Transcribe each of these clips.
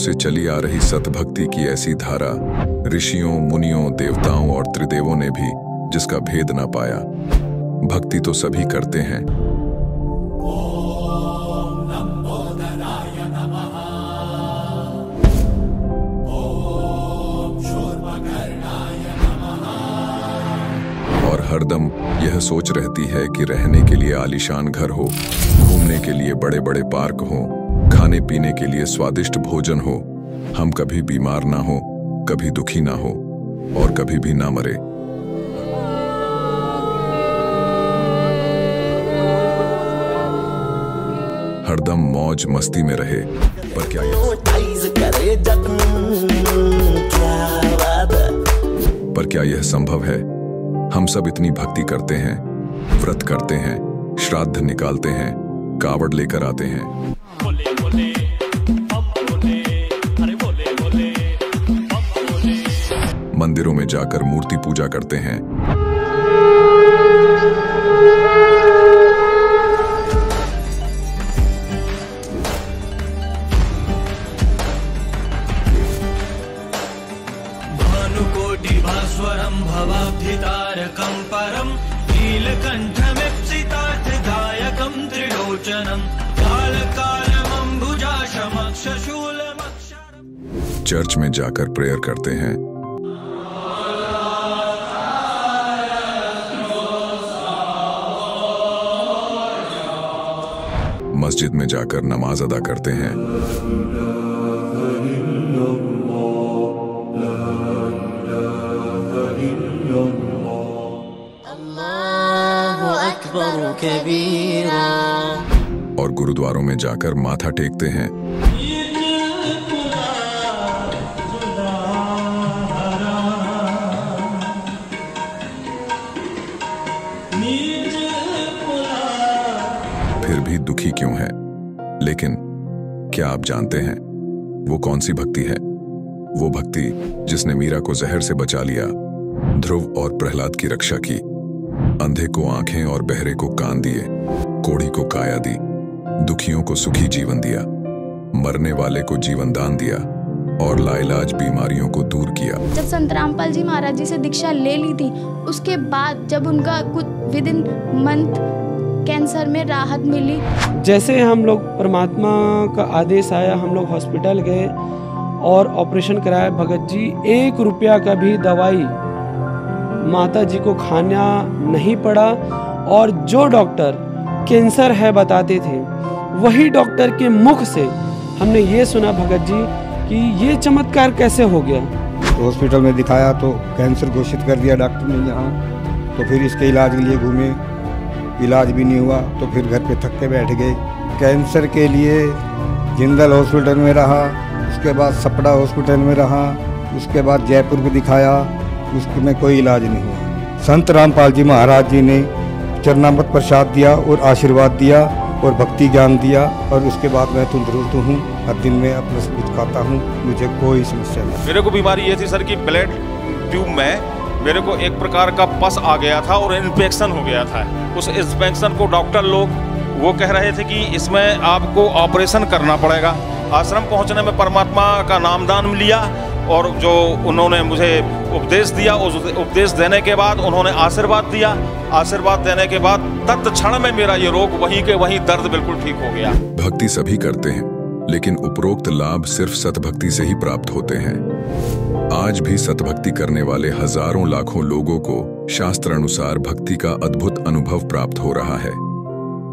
से चली आ रही सतभक्ति की ऐसी धारा ऋषियों, मुनियों, देवताओं और त्रिदेवों ने भी जिसका भेद ना पाया। भक्ति तो सभी करते हैं। और हरदम यह सोच रहती है कि रहने के लिए आलीशान घर हो, घूमने के लिए बड़े बड़े पार्क हो, खाने पीने के लिए स्वादिष्ट भोजन हो, हम कभी बीमार ना हो, कभी दुखी ना हो और कभी भी ना मरे। हरदम मौज मस्ती में रहे। पर क्या यह संभव है? हम सब इतनी भक्ति करते हैं, व्रत करते हैं, श्राद्ध निकालते हैं, कावड़ लेकर आते हैं, मंदिरों में जाकर मूर्ति पूजा करते हैं, भानुकोटि भास्वरं भवाब्धितारकं परं नीलकण्ठमिप्सितार्थदायकं त्रिलोचनं कालकालमम्बुजाशमक्षशूलमक्षरम्। चर्च में जाकर प्रेयर करते हैं, मस्जिद में जाकर नमाज अदा करते हैं, अल्लाहु अकबर कबीरा, और गुरुद्वारों में जाकर माथा टेकते हैं। फिर भी दुखी क्यों है? लेकिन क्या आप जानते हैं वो कौन सी भक्ति है? वो भक्ति जिसने मीरा को जहर से बचा लिया, ध्रुव और प्रहलाद की रक्षा की, अंधे को आंखें और बहरे को कान दिए, कोढ़ी को काया दी, दुखियों को सुखी जीवन दिया, मरने वाले को जीवन दान दिया और लाइलाज बीमारियों को दूर किया। जब संत रामपाल जी महाराज जी से दीक्षा ले ली थी, उसके बाद जब उनका कुछ विद इन मंथ कैंसर में राहत मिली। जैसे हम लोग परमात्मा का आदेश आया, हम लोग हॉस्पिटल गए और ऑपरेशन कराया। भगत जी 1 रुपया का भी दवाई माता जी को खाना नहीं पड़ा, और जो डॉक्टर कैंसर है बताते थे, वही डॉक्टर के मुख से हमने ये सुना भगत जी कि ये चमत्कार कैसे हो गया। तो हॉस्पिटल में दिखाया तो कैंसर घोषित कर दिया डॉक्टर ने यहाँ। तो फिर इसके इलाज के लिए घूमे, इलाज भी नहीं हुआ, तो फिर घर पे थक के बैठ गए। कैंसर के लिए जिंदल हॉस्पिटल में रहा, उसके बाद सपड़ा हॉस्पिटल में रहा, उसके बाद जयपुर में दिखाया, उसमें कोई इलाज नहीं हुआ। संत रामपाल जी महाराज जी ने चरणामृत प्रसाद दिया और आशीर्वाद दिया और भक्ति ज्ञान दिया, और उसके बाद मैं तंदुरुस्त हूँ। हर दिन में अपना सब कुछ खाता हूँ, मुझे कोई समस्या नहीं। मेरे को बीमारी ये थी सर कि ब्लड ट्यूब में मेरे को एक प्रकार का पस आ गया था और इन्फेक्शन हो गया था। उस इन्फेक्शन को डॉक्टर लोग वो कह रहे थे कि इसमें आपको ऑपरेशन करना पड़ेगा। आश्रम पहुंचने में परमात्मा का नामदान लिया और जो उन्होंने मुझे उपदेश दिया, उस उपदेश देने के बाद उन्होंने आशीर्वाद दिया। आशीर्वाद देने के बाद तत्क्षण में मेरा ये रोग वहीं के वहीं दर्द बिल्कुल ठीक हो गया। भक्ति सभी करते हैं, लेकिन उपरोक्त लाभ सिर्फ सतभक्ति से ही प्राप्त होते हैं। आज भी सतभक्ति करने वाले हजारों लाखों लोगों को शास्त्र अनुसार भक्ति का अद्भुत अनुभव प्राप्त हो रहा है।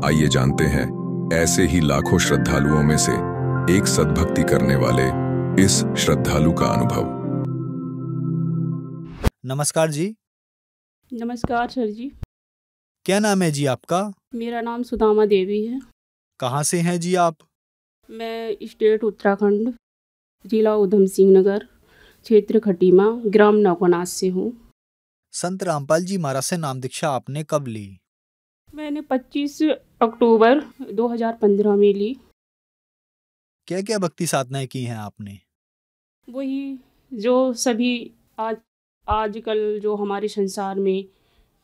आइए जानते हैं ऐसे ही लाखों श्रद्धालुओं में से एक सतभक्ति करने वाले इस श्रद्धालु का अनुभव। नमस्कार जी। नमस्कार सर जी। क्या नाम है जी आपका? मेरा नाम सुदामा देवी है। कहाँ से हैं जी आप? मैं स्टेट उत्तराखंड, जिला उधम सिंह नगर, क्षेत्र खटीमा, ग्राम नौकनाथ से हूँ। संत रामपाल जी महाराज से नाम दीक्षा आपने कब ली? मैंने 25 अक्टूबर 2015 में ली। क्या क्या भक्ति साधनाएं की हैं आपने? वही जो सभी आजकल जो हमारे संसार में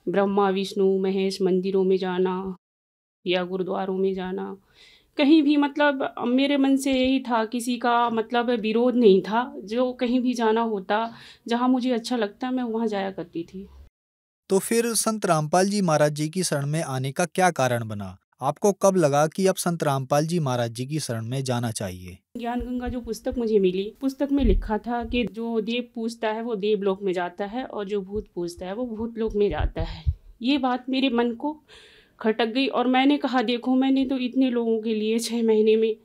ब्रह्मा विष्णु महेश मंदिरों में जाना या गुरुद्वारों में जाना, कहीं भी मतलब मेरे मन से यही था, किसी का मतलब विरोध नहीं था। जो कहीं भी जाना होता, जहाँ मुझे अच्छा लगता, मैं वहाँ जाया करती थी। तो फिर संत रामपाल जी महाराज जी की शरण में आने का क्या कारण बना? आपको कब लगा कि अब संत रामपाल जी महाराज जी की शरण में जाना चाहिए? ज्ञान गंगा जो पुस्तक मुझे मिली, पुस्तक में लिखा था कि जो देव पूजता है वो देवलोक में जाता है और जो भूत पूजता है वो भूतलोक में जाता है। ये बात मेरे मन को खटक गई और मैंने कहा देखो, मैंने तो इतने लोगों के लिए 6 महीने में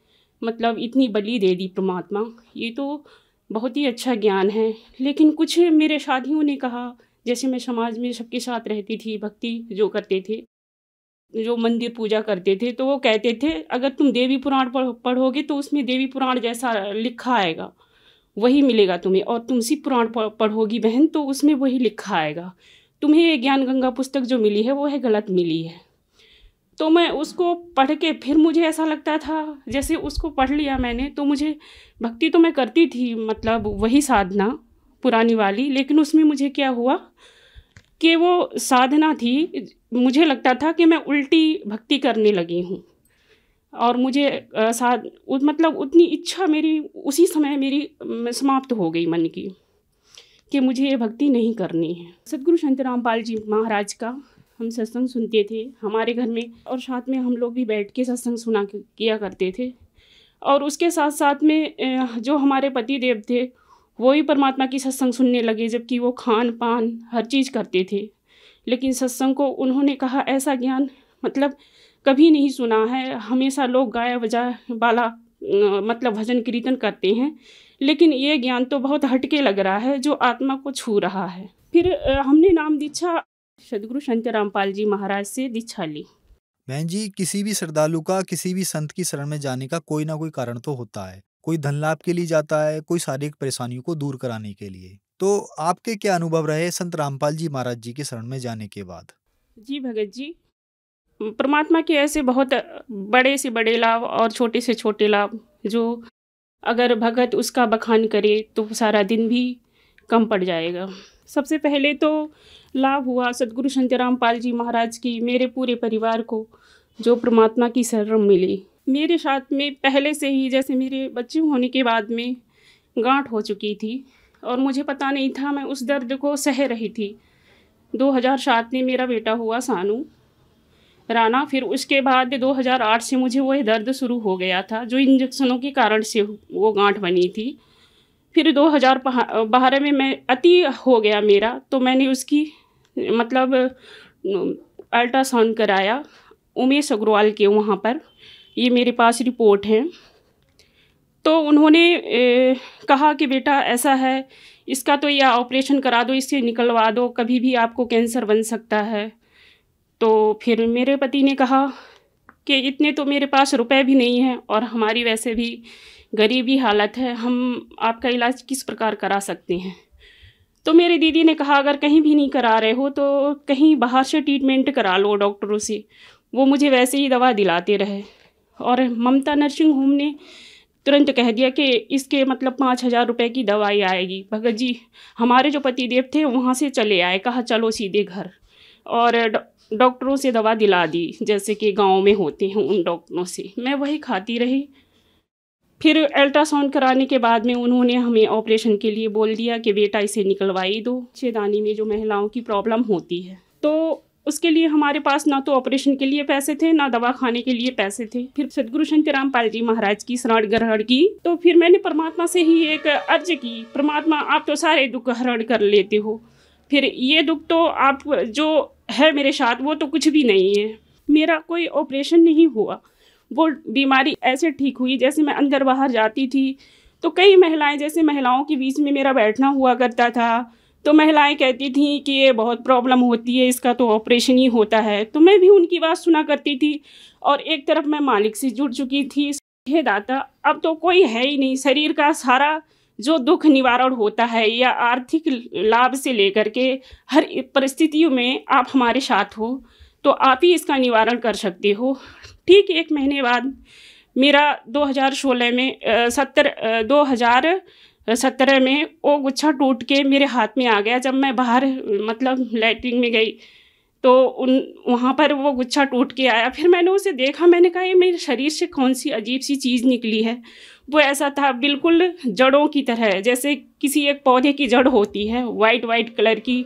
मतलब इतनी बलि दे दी परमात्मा, ये तो बहुत ही अच्छा ज्ञान है। लेकिन कुछ मेरे साथियों ने कहा, जैसे मैं समाज में सबके साथ रहती थी, भक्ति जो करते थे, जो मंदिर पूजा करते थे, तो वो कहते थे अगर तुम देवी पुराण पढ़ोगे तो उसमें देवी पुराण जैसा लिखा आएगा, वही मिलेगा तुम्हें, और तुम शिव पुराण पढ़ोगी बहन तो उसमें वही लिखा आएगा। तुम्हें ये ज्ञान गंगा पुस्तक जो मिली है वो है गलत मिली है। तो मैं उसको पढ़ के फिर मुझे ऐसा लगता था, जैसे उसको पढ़ लिया मैंने तो मुझे भक्ति तो मैं करती थी, मतलब वही साधना पुरानी वाली, लेकिन उसमें मुझे क्या हुआ कि वो साधना थी, मुझे लगता था कि मैं उल्टी भक्ति करने लगी हूँ। और मुझे मतलब उतनी इच्छा मेरी उसी समय मेरी समाप्त हो गई मन की कि मुझे ये भक्ति नहीं करनी है। सदगुरु संत रामपाल जी महाराज का हम सत्संग सुनते थे हमारे घर में, और साथ में हम लोग भी बैठ के सत्संग सुना किया करते थे। और उसके साथ साथ में जो हमारे पति देव थे वो ही परमात्मा की सत्संग सुनने लगे, जबकि वो खान पान हर चीज़ करते थे। लेकिन सत्संग को उन्होंने कहा ऐसा ज्ञान मतलब कभी नहीं सुना है। हमेशा लोग गाया बजा वाला मतलब भजन कीर्तन करते हैं, लेकिन ये ज्ञान तो बहुत हटके लग रहा है, जो आत्मा को छू रहा है। फिर हमने नाम दीक्षा सदगुरु संत रामपाल जी महाराज से दीक्षा ली। बहन जी, किसी भी श्रद्धालु का किसी भी संत की शरण में जाने का कोई ना कोई कारण तो होता है। कोई धन लाभ के लिए जाता है, कोई शारीरिक परेशानियों को दूर कराने के लिए। तो आपके क्या अनुभव रहे संत रामपाल जी महाराज जी की शरण में जाने के बाद? जी भगत जी, परमात्मा के ऐसे बहुत बड़े से बड़े लाभ और छोटे से छोटे लाभ, जो अगर भगत उसका बखान करे तो सारा दिन भी कम पड़ जाएगा। सबसे पहले तो लाभ हुआ सदगुरु संत रामपाल जी महाराज की मेरे पूरे परिवार को जो परमात्मा की शरण मिली। मेरे साथ में पहले से ही, जैसे मेरे बच्चे होने के बाद में गांठ हो चुकी थी और मुझे पता नहीं था, मैं उस दर्द को सह रही थी। 2007 में मेरा बेटा हुआ सानू राना, फिर उसके बाद 2008 से मुझे वही दर्द शुरू हो गया था, जो इंजेक्शनों के कारण से वो गांठ बनी थी। फिर 2012 में मैं अति हो गया मेरा, तो मैंने उसकी मतलब अल्ट्रासाउंड कराया उमेश अग्रवाल के वहाँ पर, ये मेरे पास रिपोर्ट है। तो उन्होंने कहा कि बेटा ऐसा है, इसका तो या ऑपरेशन करा दो, इससे निकलवा दो, कभी भी आपको कैंसर बन सकता है। तो फिर मेरे पति ने कहा कि इतने तो मेरे पास रुपए भी नहीं हैं और हमारी वैसे भी गरीबी हालत है, हम आपका इलाज किस प्रकार करा सकते हैं। तो मेरी दीदी ने कहा अगर कहीं भी नहीं करा रहे हो तो कहीं बाहर से ट्रीटमेंट करा लो डॉक्टरों से। वो मुझे वैसे ही दवा दिलाते रहे और ममता नर्सिंग होम ने तुरंत कह दिया कि इसके मतलब 5,000 रुपये की दवाई आएगी। भगत जी हमारे जो पतिदेव थे वहाँ से चले आए, कहा चलो सीधे घर, और डॉक्टरों से दवा दिला दी जैसे कि गांव में होते हैं उन डॉक्टरों से। मैं वही खाती रही। फिर अल्ट्रासाउंड कराने के बाद में उन्होंने हमें ऑपरेशन के लिए बोल दिया कि बेटा इसे निकलवाई दो। छेदानी में जो महिलाओं की प्रॉब्लम होती है, तो उसके लिए हमारे पास ना तो ऑपरेशन के लिए पैसे थे ना दवा खाने के लिए पैसे थे। फिर सदगुरु संत रामपाल जी महाराज की शरण ग्रहण की। तो फिर मैंने परमात्मा से ही एक अर्ज की, परमात्मा आप तो सारे दुख हरण कर लेते हो, फिर ये दुख तो आप जो है मेरे साथ वो तो कुछ भी नहीं है। मेरा कोई ऑपरेशन नहीं हुआ, वो बीमारी ऐसे ठीक हुई जैसे मैं अंदर बाहर जाती थी तो कई महिलाएं, जैसे महिलाओं के बीच में मेरा बैठना हुआ करता था, तो महिलाएं कहती थी कि ये बहुत प्रॉब्लम होती है, इसका तो ऑपरेशन ही होता है। तो मैं भी उनकी बात सुना करती थी और एक तरफ मैं मालिक से जुड़ चुकी थी। हे दाता, अब तो कोई है ही नहीं, शरीर का सारा जो दुख निवारण होता है या आर्थिक लाभ से लेकर के हर परिस्थितियों में आप हमारे साथ हो, तो आप ही इसका निवारण कर सकते हो। ठीक 1 महीने बाद मेरा 2017 में वो गुच्छा टूट के मेरे हाथ में आ गया। जब मैं बाहर मतलब लैट्रिन में गई तो वहाँ पर वो गुच्छा टूट के आया। फिर मैंने उसे देखा, मैंने कहा ये मेरे शरीर से कौन सी अजीब सी चीज़ निकली है। वो ऐसा था बिल्कुल जड़ों की तरह, जैसे किसी एक पौधे की जड़ होती है वाइट वाइट कलर की,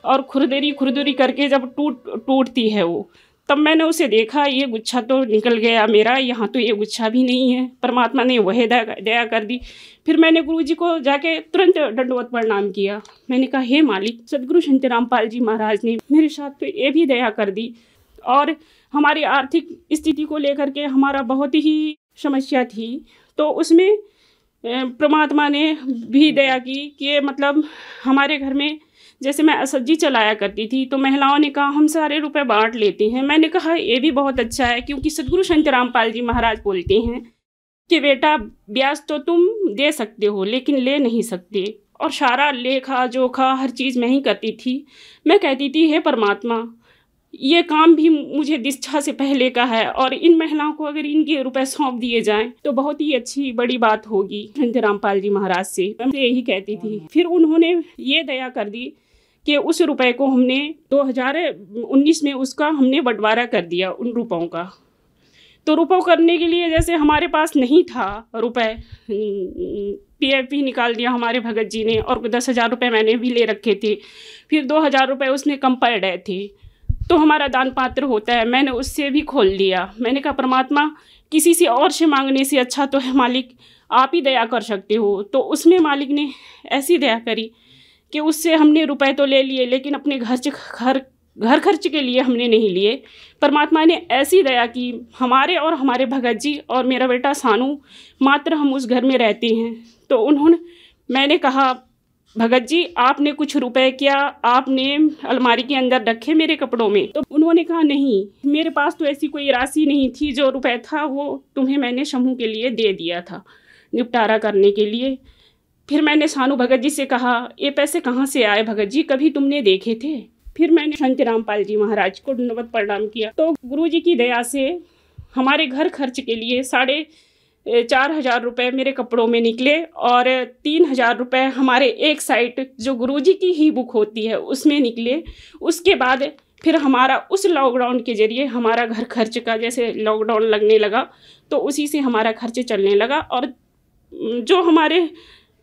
और खुरदरी खुरदरी करके जब टूटती है वो, तब मैंने उसे देखा, ये गुच्छा तो निकल गया मेरा, यहाँ तो ये गुच्छा भी नहीं है। परमात्मा ने वही दया कर दी। फिर मैंने गुरुजी को जाके तुरंत दंडवत प्रणाम किया। मैंने कहा हे मालिक, सदगुरु संत रामपाल जी महाराज ने मेरे साथ तो ये भी दया कर दी। और हमारी आर्थिक स्थिति को लेकर के हमारा बहुत ही समस्या थी, तो उसमें परमात्मा ने भी दया की कि मतलब हमारे घर में जैसे मैं सब्जी चलाया करती थी, तो महिलाओं ने कहा हम सारे रुपए बांट लेते हैं। मैंने कहा ये भी बहुत अच्छा है, क्योंकि सदगुरु संत रामपाल जी महाराज बोलते हैं कि बेटा ब्याज तो तुम दे सकते हो लेकिन ले नहीं सकते। और सारा लेखा जोखा हर चीज़ मैं ही करती थी। मैं कहती थी हे परमात्मा, ये काम भी मुझे दीक्षा से पहले का है, और इन महिलाओं को अगर इनके रुपए सौंप दिए जाएं तो बहुत ही अच्छी बड़ी बात होगी। संत रामपाल जी महाराज से मैं यही कहती थी। फिर उन्होंने ये दया कर दी कि उस रुपए को हमने 2019 में उसका हमने बंटवारा कर दिया उन रुपयों का। तो रुपयों करने के लिए जैसे हमारे पास नहीं था रुपए, PF निकाल दिया हमारे भगत जी ने, और 10,000 रुपये मैंने भी ले रखे थे। फिर 2,000 रुपये उसने कम पड़ रहे थे, तो हमारा दान पात्र होता है, मैंने उससे भी खोल लिया। मैंने कहा परमात्मा, किसी से और से मांगने से अच्छा तो है मालिक, आप ही दया कर सकते हो। तो उसमें मालिक ने ऐसी दया करी कि उससे हमने रुपए तो ले लिए, लेकिन अपने घर खर्च के लिए हमने नहीं लिए। परमात्मा ने ऐसी दया की हमारे और हमारे भगत जी और मेरा बेटा सानू, मात्र हम उस घर में रहते हैं। तो मैंने कहा भगत जी, आपने कुछ रुपए क्या आपने अलमारी के अंदर रखे मेरे कपड़ों में? तो उन्होंने कहा नहीं, मेरे पास तो ऐसी कोई राशि नहीं थी, जो रुपए था वो तुम्हें मैंने समूह के लिए दे दिया था निपटारा करने के लिए। फिर मैंने सानू भगत जी से कहा ये पैसे कहाँ से आए भगत जी, कभी तुमने देखे थे? फिर मैंने संत रामपाल जी महाराज को दंडवत प्रणाम किया। तो गुरुजी की दया से हमारे घर खर्च के लिए 4,500 रुपये मेरे कपड़ों में निकले, और 3,000 रुपये हमारे एक साइड जो गुरुजी की ही बुक होती है उसमें निकले। उसके बाद फिर हमारा उस लॉकडाउन के जरिए हमारा घर खर्च का, जैसे लॉकडाउन लगने लगा तो उसी से हमारा खर्च चलने लगा। और जो हमारे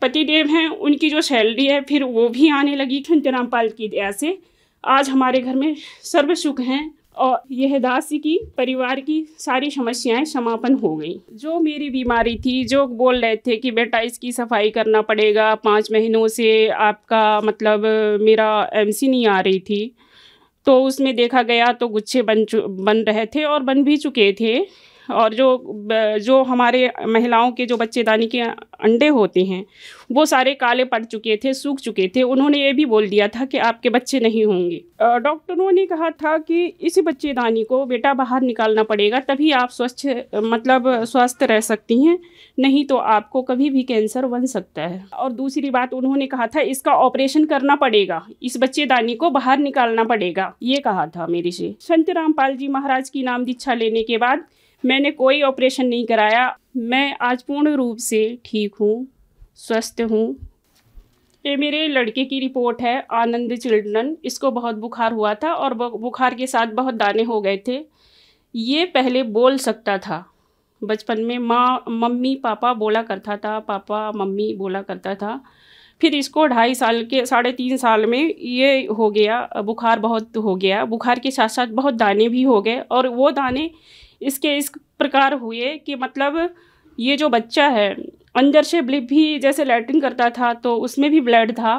पतिदेव हैं उनकी जो सैलरी है फिर वो भी आने लगी। संत रामपाल की दया से आज हमारे घर में सर्व सुख हैं, और यह दासी की परिवार की सारी समस्याएं समापन हो गई। जो मेरी बीमारी थी, जो बोल रहे थे कि बेटा इसकी सफाई करना पड़ेगा, 5 महीनों से आपका मतलब मेरा MC नहीं आ रही थी, तो उसमें देखा गया तो गुच्छे बन रहे थे और बन भी चुके थे। और जो हमारे महिलाओं के जो बच्चेदानी के अंडे होते हैं वो सारे काले पड़ चुके थे, सूख चुके थे। उन्होंने ये भी बोल दिया था कि आपके बच्चे नहीं होंगे। डॉक्टरों ने कहा था कि इस बच्चेदानी को बेटा बाहर निकालना पड़ेगा, तभी आप स्वस्थ रह सकती हैं, नहीं तो आपको कभी भी कैंसर बन सकता है। और दूसरी बात उन्होंने कहा था इसका ऑपरेशन करना पड़ेगा, इस बच्चेदानी को बाहर निकालना पड़ेगा, ये कहा था मेरे से। संत रामपाल जी महाराज की नाम दीक्षा लेने के बाद मैंने कोई ऑपरेशन नहीं कराया। मैं आज पूर्ण रूप से ठीक हूँ, स्वस्थ हूँ। ये मेरे लड़के की रिपोर्ट है, आनंद चिल्ड्रन। इसको बहुत बुखार हुआ था और बुखार के साथ बहुत दाने हो गए थे। ये पहले बोल सकता था, बचपन में माँ मम्मी पापा बोला करता था, पापा मम्मी बोला करता था। फिर इसको 3.5 साल में ये हो गया, बुखार बहुत हो गया। बुखार के साथ साथ बहुत दाने भी हो गए, और वो दाने इसके इस प्रकार हुए कि मतलब ये जो बच्चा है अंदर से भी जैसे लैट्रिन करता था तो उसमें भी ब्लड था,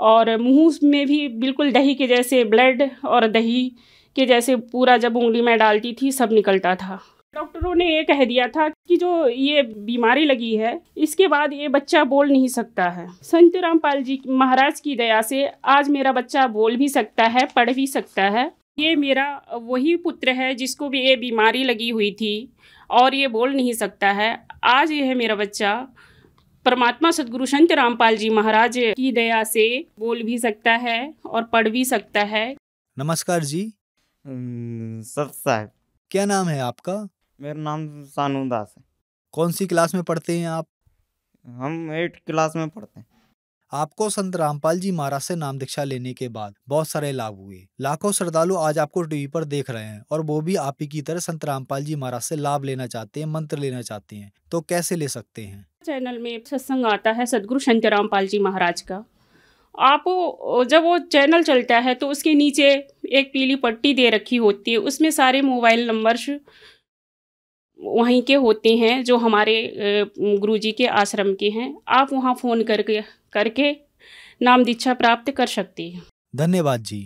और मुंह में भी बिल्कुल दही के जैसे ब्लड और दही के जैसे पूरा जब उंगली में डालती थी सब निकलता था। डॉक्टरों ने ये कह दिया था कि जो ये बीमारी लगी है इसके बाद ये बच्चा बोल नहीं सकता है। संत रामपाल जी महाराज की दया से आज मेरा बच्चा बोल भी सकता है, पढ़ भी सकता है। ये मेरा वही पुत्र है जिसको भी ये बीमारी लगी हुई थी और ये बोल नहीं सकता है। आज ये है मेरा बच्चा परमात्मा सदगुरु संत रामपाल जी महाराज की दया से बोल भी सकता है और पढ़ भी सकता है। नमस्कार जी। सत साहब। क्या नाम है आपका? मेरा नाम सानू दास है। कौन सी क्लास में पढ़ते हैं आप? हम 8th क्लास में पढ़ते हैं। आपको संत रामपाल जी महाराज से नाम दीक्षा लेने के बाद बहुत सारे लाभ हुए। लाखों श्रद्धालु आज आपको टीवी पर देख रहे हैं और वो भी आप ही की तरह संत रामपाल जी महाराज से लाभ लेना चाहते हैं, मंत्र लेना चाहते हैं, तो कैसे ले सकते हैं? चैनल में सत्संग आता है सदगुरु संत रामपाल जी महाराज का। आप जब वो चैनल चलता है तो उसके नीचे एक पीली पट्टी दे रखी होती है, उसमें सारे मोबाइल नंबर्स वहीं के होते हैं जो हमारे गुरुजी के आश्रम के हैं। आप वहां फ़ोन करके नाम दीक्षा प्राप्त कर सकते हैं। धन्यवाद जी।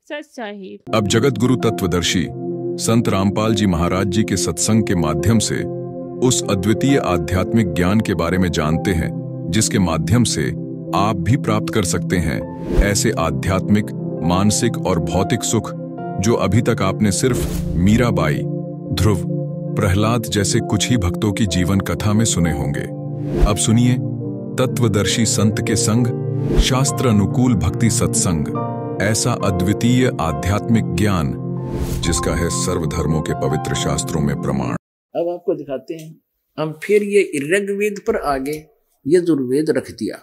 सच्चाई। अब जगत गुरु तत्वदर्शी संत रामपाल जी महाराज जी के सत्संग के माध्यम से उस अद्वितीय आध्यात्मिक ज्ञान के बारे में जानते हैं जिसके माध्यम से आप भी प्राप्त कर सकते हैं ऐसे आध्यात्मिक, मानसिक और भौतिक सुख जो अभी तक आपने सिर्फ मीराबाई, ध्रुव, प्रहलाद जैसे कुछ ही भक्तों की जीवन कथा में सुने होंगे। अब सुनिए तत्वदर्शी संत के संग शास्त्र अनुकूल भक्ति सत्संग, ऐसा अद्वितीय आध्यात्मिक ज्ञान जिसका है सर्वधर्मों के पवित्र शास्त्रों में प्रमाण। अब आपको दिखाते हैं। हम फिर ये ऋग्वेद पर आगे यजुर्वेद रख दिया।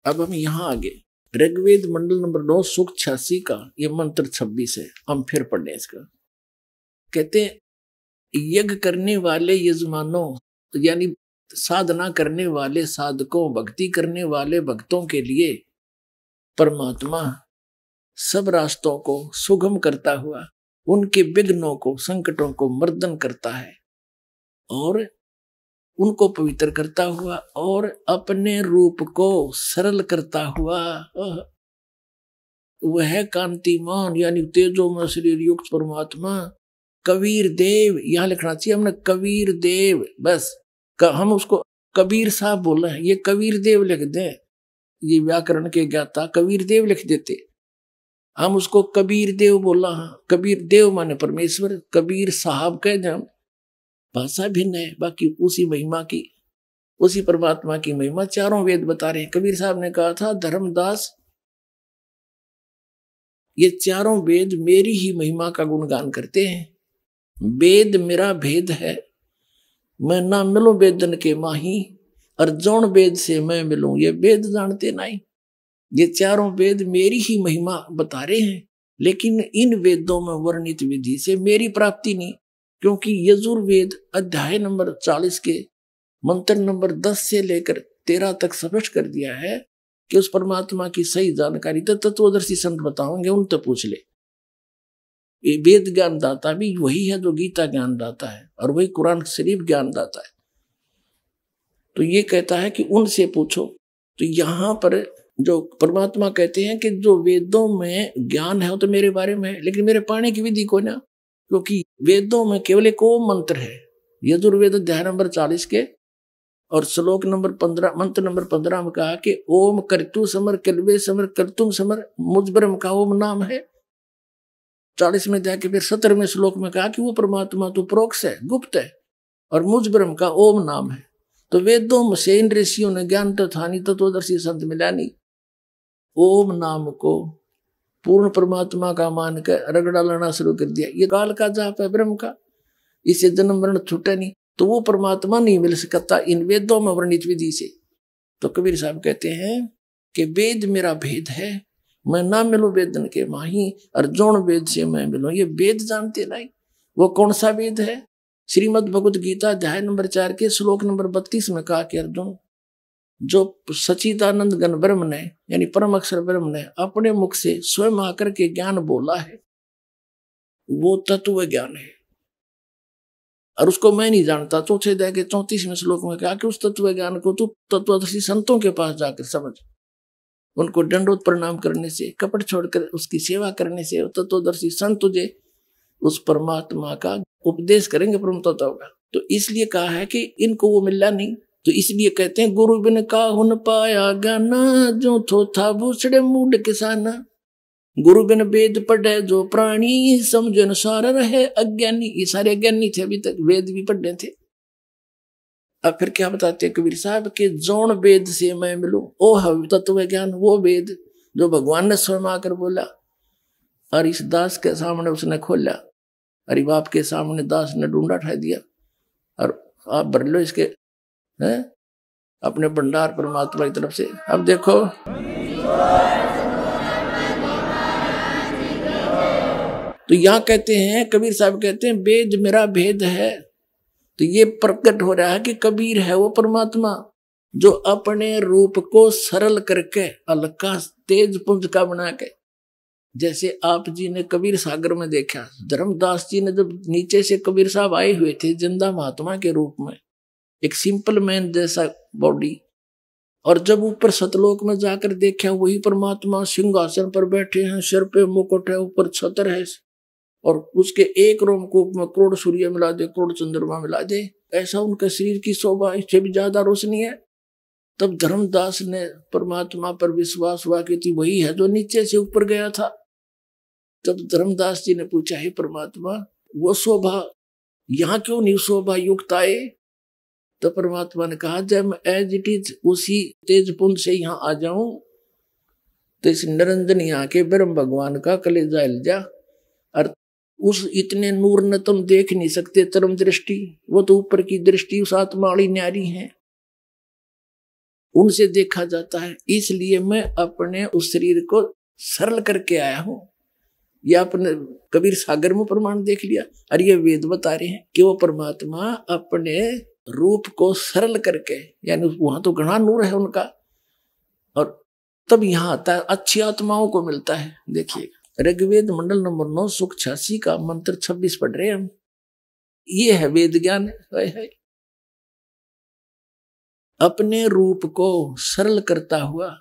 अब हम यहाँ आगे ऋग्वेद मंडल नंबर 9 सूक्त 86 का ये मंत्र 26 है। हम फिर पढ़ने इसका। कहते हैं यज्ञ करने वाले यजमानों यानी साधना करने वाले साधकों, भक्ति करने वाले भक्तों के लिए परमात्मा सब रास्तों को सुगम करता हुआ उनके विघ्नों को, संकटों को मर्दन करता है और उनको पवित्र करता हुआ और अपने रूप को सरल करता हुआ वह कांतिमान यानी तेजोमय शरीर युक्त परमात्मा कबीर देव, यहां लिखना चाहिए हमने कबीर देव, बस हम उसको कबीर साहब बोल रहे हैं, ये कबीर देव लिख दें, ये व्याकरण के ज्ञाता कबीर देव लिख देते, हम उसको कबीर देव बोला। हाँ, कबीर देव माने परमेश्वर, कबीर साहब कह जाए, भाषा भिन्न है, बाकी उसी महिमा की, उसी परमात्मा की महिमा चारों वेद बता रहे हैं। कबीर साहब ने कहा था धर्मदास ये चारों वेद मेरी ही महिमा का गुणगान करते हैं। वेद मेरा भेद है, मैं ना मिलूं वेदन के माही, और जौन वेद से मैं मिलूं ये वेद जानते नहीं। ये चारों वेद मेरी ही महिमा बता रहे हैं, लेकिन इन वेदों में वर्णित विधि से मेरी प्राप्ति नहीं, क्योंकि यजुर्वेद अध्याय नंबर 40 के मंत्र नंबर 10 से लेकर 13 तक स्पष्ट कर दिया है कि उस परमात्मा की सही जानकारी तो तत्वदर्शी संत बताओगे, उन तो पूछ ले। ये वेद ज्ञान दाता भी वही है जो गीता ज्ञान दाता है, और वही कुरान शरीफ ज्ञान दाता है। तो ये कहता है कि उनसे पूछो। तो यहाँ पर जो परमात्मा कहते हैं कि जो वेदों में ज्ञान है वो तो मेरे बारे में है, लेकिन मेरे पाने की विधि को ना, क्योंकि वेदों में केवल एक ओम मंत्र है। यजुर्वेद अध्याय नंबर 40 के और श्लोक नंबर 15 मंत्र नंबर 15 में कहा कि ओम कर्तु समर कल्वे समर कर्तुम समर, मुझ ब्रह्म का ओम नाम है। 40 में जाके फिर 17वें श्लोक में कहा कि वो परमात्मा तो प्रोक्ष है, गुप्त है, और मुझ ब्रह्म का ओम नाम है। तो वेदों में से इन ऋषियों ने ज्ञान तो था नहीं, तत्वदर्शी संत मिला नहीं, ओम नाम को पूर्ण परमात्मा का मान कर रगड़ा लाना शुरू कर दिया। ये काल का जाप है ब्रह्म का, इसे जन्म मरण छूटे नहीं, तो वो परमात्मा नहीं मिल सकता इन वेदों में वर्णित विधि से। तो कबीर साहब कहते हैं कि वेद मेरा भेद है, मैं ना मिलूं वेदन के माही, और जौन वेद से मैं मिलूं ये वेद जानते नहीं। वो कौन सा वेद है? श्रीमद् भगवत गीता अध्याय नंबर 4 के श्लोक नंबर 32 में कहा कि अर्जुन, जो सच्चिदानंद गण ब्रह्म ने यानी परम अक्षर ब्रह्म ने अपने मुख से स्वयं आकर के ज्ञान बोला है वो तत्व ज्ञान है, और उसको मैं नहीं जानता। चौथे अध्याय के 34वें श्लोक में कहा कि उस तत्व ज्ञान को तू तत्वदर्शी संतों के पास जाकर समझ, उनको दंडोत प्रणाम करने से, कपट छोड़कर उसकी सेवा करने से तत्वदर्शी संत तुझे उस परमात्मा का उपदेश करेंगे परम तत्व का। तो इसलिए कहा है कि इनको वो मिला नहीं, तो इसलिए कहते हैं गुरु बिन काहुन पाया ज्ञाना, जो थो था भूसड़े मूड किसाना। गुरु बिन वेद पढ़े जो प्राणी, समझ अनुसार रहे अज्ञानी। ये सारे अज्ञानी थे, अभी तक वेद भी पढ़े थे। अब फिर क्या बताते हैं कबीर साहब के जौन वेद से मैं मिलूं ओ है तत्व ज्ञान, वो वेद जो भगवान ने स्वयं आकर बोला और इस दास के सामने उसने खोला, अरे बाप के सामने दास ने ढूंढा ठा दिया और आप भर लो इसके हैं। अपने भंडार परमात्मा की तरफ से। अब देखो तो यहाँ कहते हैं, कबीर साहब कहते हैं वेद मेरा भेद है। तो ये प्रकट हो रहा है कि कबीर है वो परमात्मा जो अपने रूप को सरल करके हल्का तेज पुंज का बना के, जैसे आप जी ने कबीर सागर में देखा, धर्मदास जी ने जब नीचे से कबीर साहब आए हुए थे जिंदा महात्मा के रूप में, एक सिंपल मैन जैसा बॉडी, और जब ऊपर सतलोक में जाकर देखा वही परमात्मा सिंहासन पर बैठे हैं, सिर पे मुकुट है, ऊपर छतर है, और उसके एक रोमकूप में करोड़ सूर्य मिला दे, करोड़ चंद्रमा मिला दे, ऐसा उनके शरीर की शोभा, इससे भी ज्यादा रोशनी है। तब धर्मदास ने परमात्मा पर विश्वास हुआ कि वही है जो नीचे से ऊपर गया था। तब धर्मदास जी ने पूछा, हे परमात्मा वो शोभा यहाँ क्यों नहीं शोभा युक्त आए? तो परमात्मा ने कहा, जब मैं एज इट इज उसी तेज पुंज से यहाँ आ जाऊं तो इस निरंजन यहाँ के ब्रह्म भगवान का कलेजा हिल जा, और उस इतने नूर न तुम देख नहीं सकते चरम दृष्टि, वो तो ऊपर की दृष्टि उस आत्मा वाली न्यारी है, उनसे देखा जाता है। इसलिए मैं अपने उस शरीर को सरल करके आया हूं। यह अपने कबीर सागर में प्रमाण देख लिया, और ये वेद बता रहे हैं कि वो परमात्मा अपने रूप को सरल करके, यानी वहां तो घना नूर है उनका, और तब यहाँ आता है अच्छी आत्माओं को मिलता है। देखिएगा ऋग्वेद मंडल नंबर 9 सुख 86 का मंत्र 26 पढ़ रहे हैं हम। ये है वेद ज्ञान है। अपने रूप को सरल करता हुआ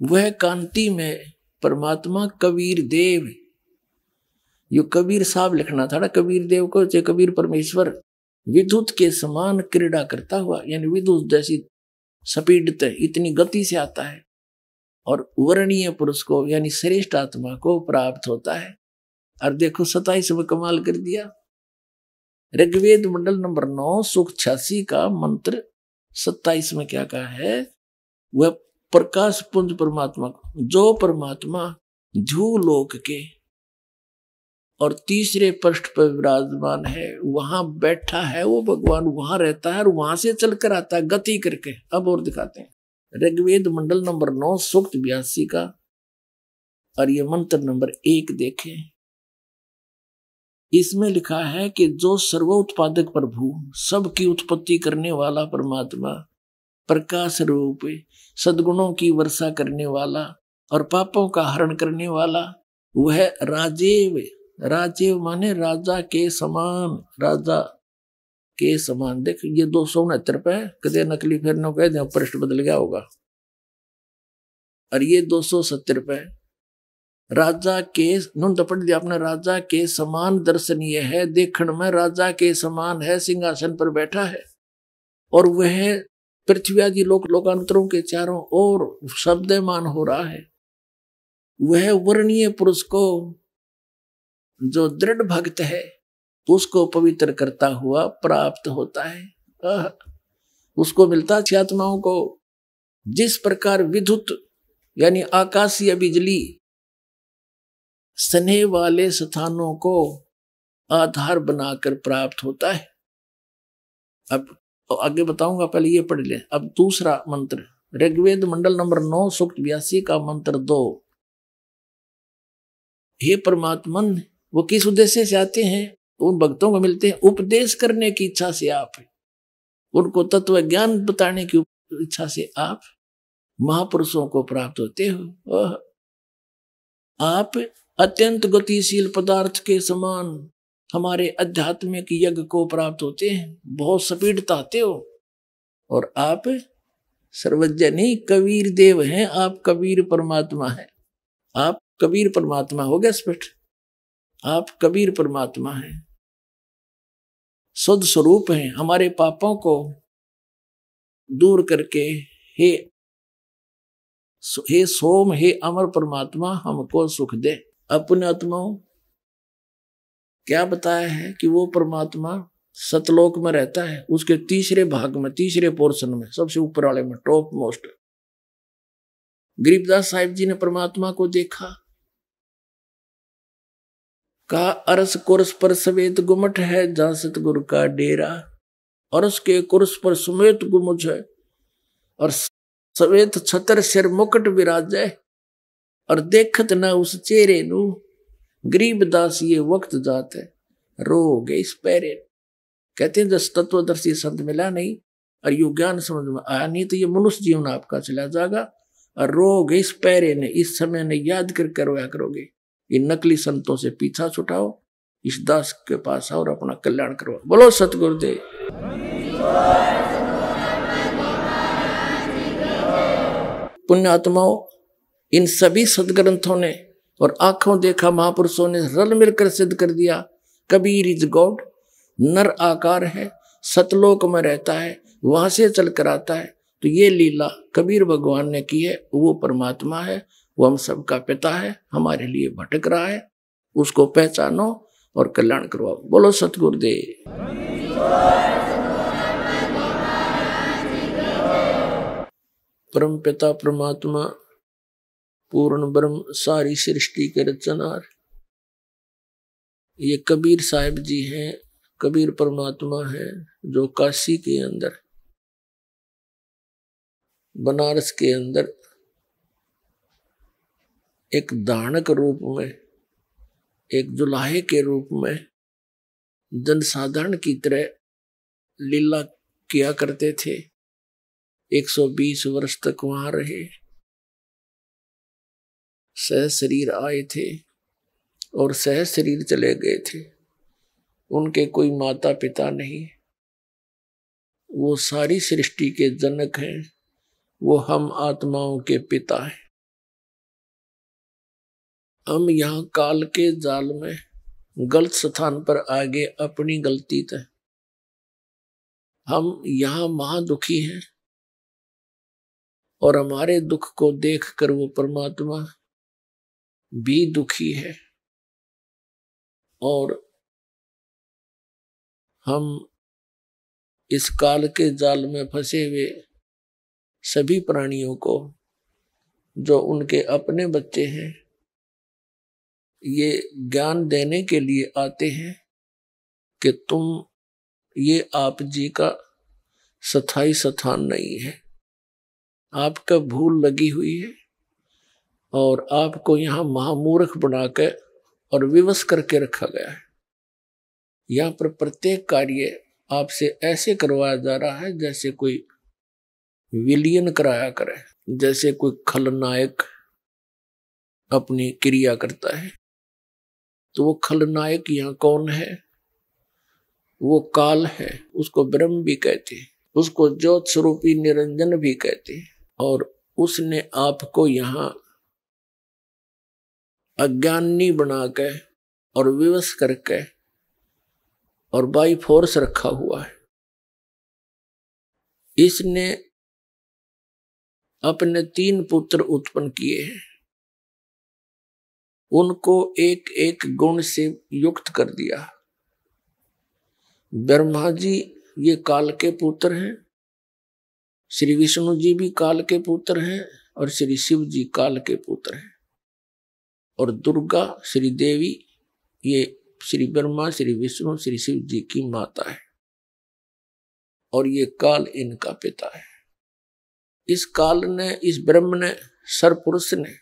वह कांति में परमात्मा कबीर देव, यो कबीर साहब लिखना था ना कबीर देव को, जो कबीर परमेश्वर विद्युत के समान क्रीड़ा करता हुआ, यानी विद्युत जैसी स्पीड इतनी गति से आता है, और वर्णीय पुरुष को यानी श्रेष्ठ आत्मा को प्राप्त होता है। और देखो 27 में कमाल कर दिया। ऋग्वेद मंडल नंबर 9 सुख 86 का मंत्र 27 में क्या कहा है? वह प्रकाश पुंज परमात्मा को, जो परमात्मा झूलोक के और तीसरे पृष्ठ पर विराजमान है, वहां बैठा है वो भगवान, वहां रहता है और वहां से चलकर आता है गति करके। अब और दिखाते हैं ऋग्वेद मंडल नंबर 9 सूक्त 82 का, और ये मंत्र नंबर 1 देखें। इसमें लिखा है कि जो सर्वोत्पादक प्रभु, सबकी उत्पत्ति करने वाला परमात्मा, प्रकाश रूप, सद्गुणों की वर्षा करने वाला और पापों का हरण करने वाला, वह राजेव, राजेव माने राजा के समान, राजा के समान। देख ये 269 पे कदे नकली फिर न कह दे, पृष्ठ बदल गया होगा, और ये 270 पे राजा के नुन पढ़ दिया आपने, राजा के समान दर्शनीय है, देखण में राजा के समान है, सिंहासन पर बैठा है, और वह पृथ्वी आदि लोकांतरों के चारों ओर शब्दमान हो रहा है। वह वर्णीय पुरुष को, जो दृढ़ भक्त है, उसको पवित्र करता हुआ प्राप्त होता है। उसको मिलता है आत्माओं को, जिस प्रकार विद्युत यानी आकाशीय बिजली स्नेह वाले स्थानों को आधार बनाकर प्राप्त होता है। अब आगे बताऊंगा, पहले ये पढ़ ले। अब दूसरा मंत्र ऋग्वेद मंडल नंबर 9 सूक्त 82 का मंत्र 2। हे परमात्मन, वो किस उद्देश्य से आते हैं? उन भक्तों को मिलते हैं उपदेश करने की इच्छा से, आप उनको तत्व ज्ञान बताने की इच्छा से आप महापुरुषों को प्राप्त होते हो। आप अत्यंत गतिशील पदार्थ के समान हमारे आध्यात्मिक यज्ञ को प्राप्त होते हैं, बहुत स्पीड आते हो, और आप सर्वज्ञ नहीं कबीर देव हैं, आप कबीर परमात्मा हैं, आप कबीर परमात्मा हो गया स्पष्ट, आप कबीर परमात्मा हैं, शुद्ध स्वरूप हैं, हमारे पापों को दूर करके हे सोम, हे अमर परमात्मा हमको सुख दे। अपने आत्माओं क्या बताया है कि वो परमात्मा सतलोक में रहता है, उसके तीसरे भाग में, तीसरे पोर्शन में, सबसे ऊपर वाले में, टॉप मोस्ट। गरीबदास साहिब जी ने परमात्मा को देखा, कहा अरस कुर्स पर सवेत गुमट है, जहां सतगुरु का डेरा, अरस के कुर्स पर समेत गुमुज है, और सवेत छतर सिर मुकुट विराजै, और देखत न उस चेहरे नू, गरीब दास ये वक्त जात है रो गए इस पैरे। कहते हैं जब तत्वदर्शी संत मिला नहीं और यू ज्ञान समझ में आया नहीं तो ये मनुष्य जीवन आपका चला जाएगा, और रो गए इस पैरे ने, इस समय ने याद करके रोया करोगे। इन नकली संतों से पीछा छुटाओ, इस दास के पास आओ और अपना कल्याण करो। बोलो सतगुरुदेव। पुण्यात्माओं, इन सभी सदग्रंथों ने और आंखों देखा महापुरुषों ने रल मिलकर सिद्ध कर दिया, कबीर इज गॉड, नर आकार है, सतलोक में रहता है, वहां से चल कर आता है। तो ये लीला कबीर भगवान ने की है, वो परमात्मा है, वो हम सबका पिता है, हमारे लिए भटक रहा है, उसको पहचानो और कल्याण करवाओ। बोलो सतगुरुदेव। परम पिता परमात्मा पूर्ण ब्रह्म सारी सृष्टि के रचनार, ये कबीर साहिब जी हैं, कबीर परमात्मा है जो काशी के अंदर, बनारस के अंदर एक दानक रूप में, एक जुलाहे के रूप में जनसाधारण की तरह लीला किया करते थे। 120 वर्ष तक वहां रहे, सह शरीर आए थे और सह शरीर चले गए थे। उनके कोई माता पिता नहीं, वो सारी सृष्टि के जनक हैं, वो हम आत्माओं के पिता हैं। हम यहाँ काल के जाल में गलत स्थान पर आ गए, अपनी गलती तय। हम यहाँ महादुखी हैं और हमारे दुख को देखकर वो परमात्मा भी दुखी है, और हम इस काल के जाल में फंसे हुए सभी प्राणियों को, जो उनके अपने बच्चे हैं, ये ज्ञान देने के लिए आते हैं कि तुम, ये आप जी का स्थायी स्थान नहीं है, आपका भूल लगी हुई है और आपको यहाँ महामूर्ख बनाकर और विवश करके रखा गया है। यहाँ पर प्रत्येक कार्य आपसे ऐसे करवाया जा रहा है जैसे कोई विलियन कराया करे, जैसे कोई खलनायक अपनी क्रिया करता है। तो वो खलनायक यहाँ कौन है? वो काल है, उसको ब्रह्म भी कहते हैं, उसको ज्योत स्वरूपी निरंजन भी कहते हैं। और उसने आपको यहाँ अज्ञानी बना के और विवश करके और बाई फोर्स रखा हुआ है। इसने अपने 3 पुत्र उत्पन्न किए हैं, उनको एक एक गुण से युक्त कर दिया। ब्रह्मा जी ये काल के पुत्र हैं, श्री विष्णु जी भी काल के पुत्र हैं और श्री शिव जी काल के पुत्र हैं, और दुर्गा श्री देवी ये श्री ब्रह्मा श्री विष्णु श्री शिव जी की माता है, और ये काल इनका पिता है। इस काल ने, इस ब्रह्म ने, सरपुरुष ने,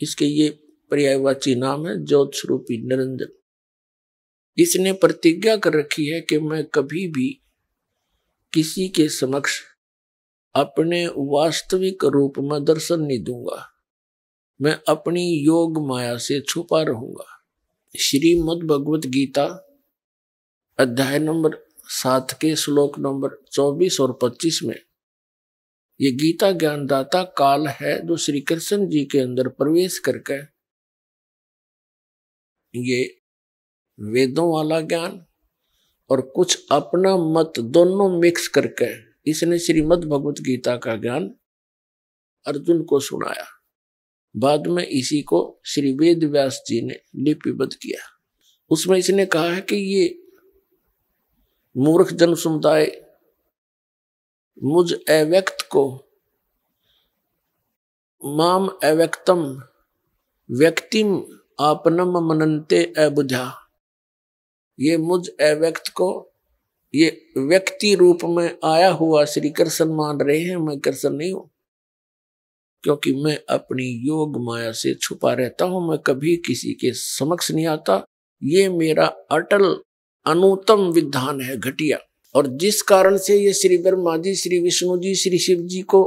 इसके ये पर्यायवाची नाम है ज्योत स्वरूपी निरंजन। इसने प्रतिज्ञा कर रखी है कि मैं कभी भी किसी के समक्ष अपने वास्तविक रूप में दर्शन नहीं दूंगा, मैं अपनी योग माया से छुपा रहूंगा। श्रीमद् भगवत गीता अध्याय नंबर 7 के श्लोक नंबर 24 और 25 में ये गीता ज्ञानदाता काल है जो श्री कृष्ण जी के अंदर प्रवेश करके ये वेदों वाला ज्ञान और कुछ अपना मत दोनों मिक्स करके इसने श्रीमद् भगवत गीता का ज्ञान अर्जुन को सुनाया। बाद में इसी को श्री वेद व्यास जी ने लिपिबद्ध किया। उसमें इसने कहा है कि ये मूर्ख जन समुदाय मुझ अव्यक्त को माम अव्यक्तम व्यक्तिम आपनम मनन्ते अबुझा, ये मुझ अव्यक्त को ये व्यक्ति रूप में आया हुआ श्री कृष्ण मान रहे हैं, मैं कृष्ण नहीं हूं, क्योंकि मैं अपनी योग माया से छुपा रहता हूं, मैं कभी किसी के समक्ष नहीं आता। ये मेरा अटल अनुत्तम विधान है, घटिया। और जिस कारण से ये श्री ब्रह्मा जी, श्री विष्णु जी, श्री शिव जी को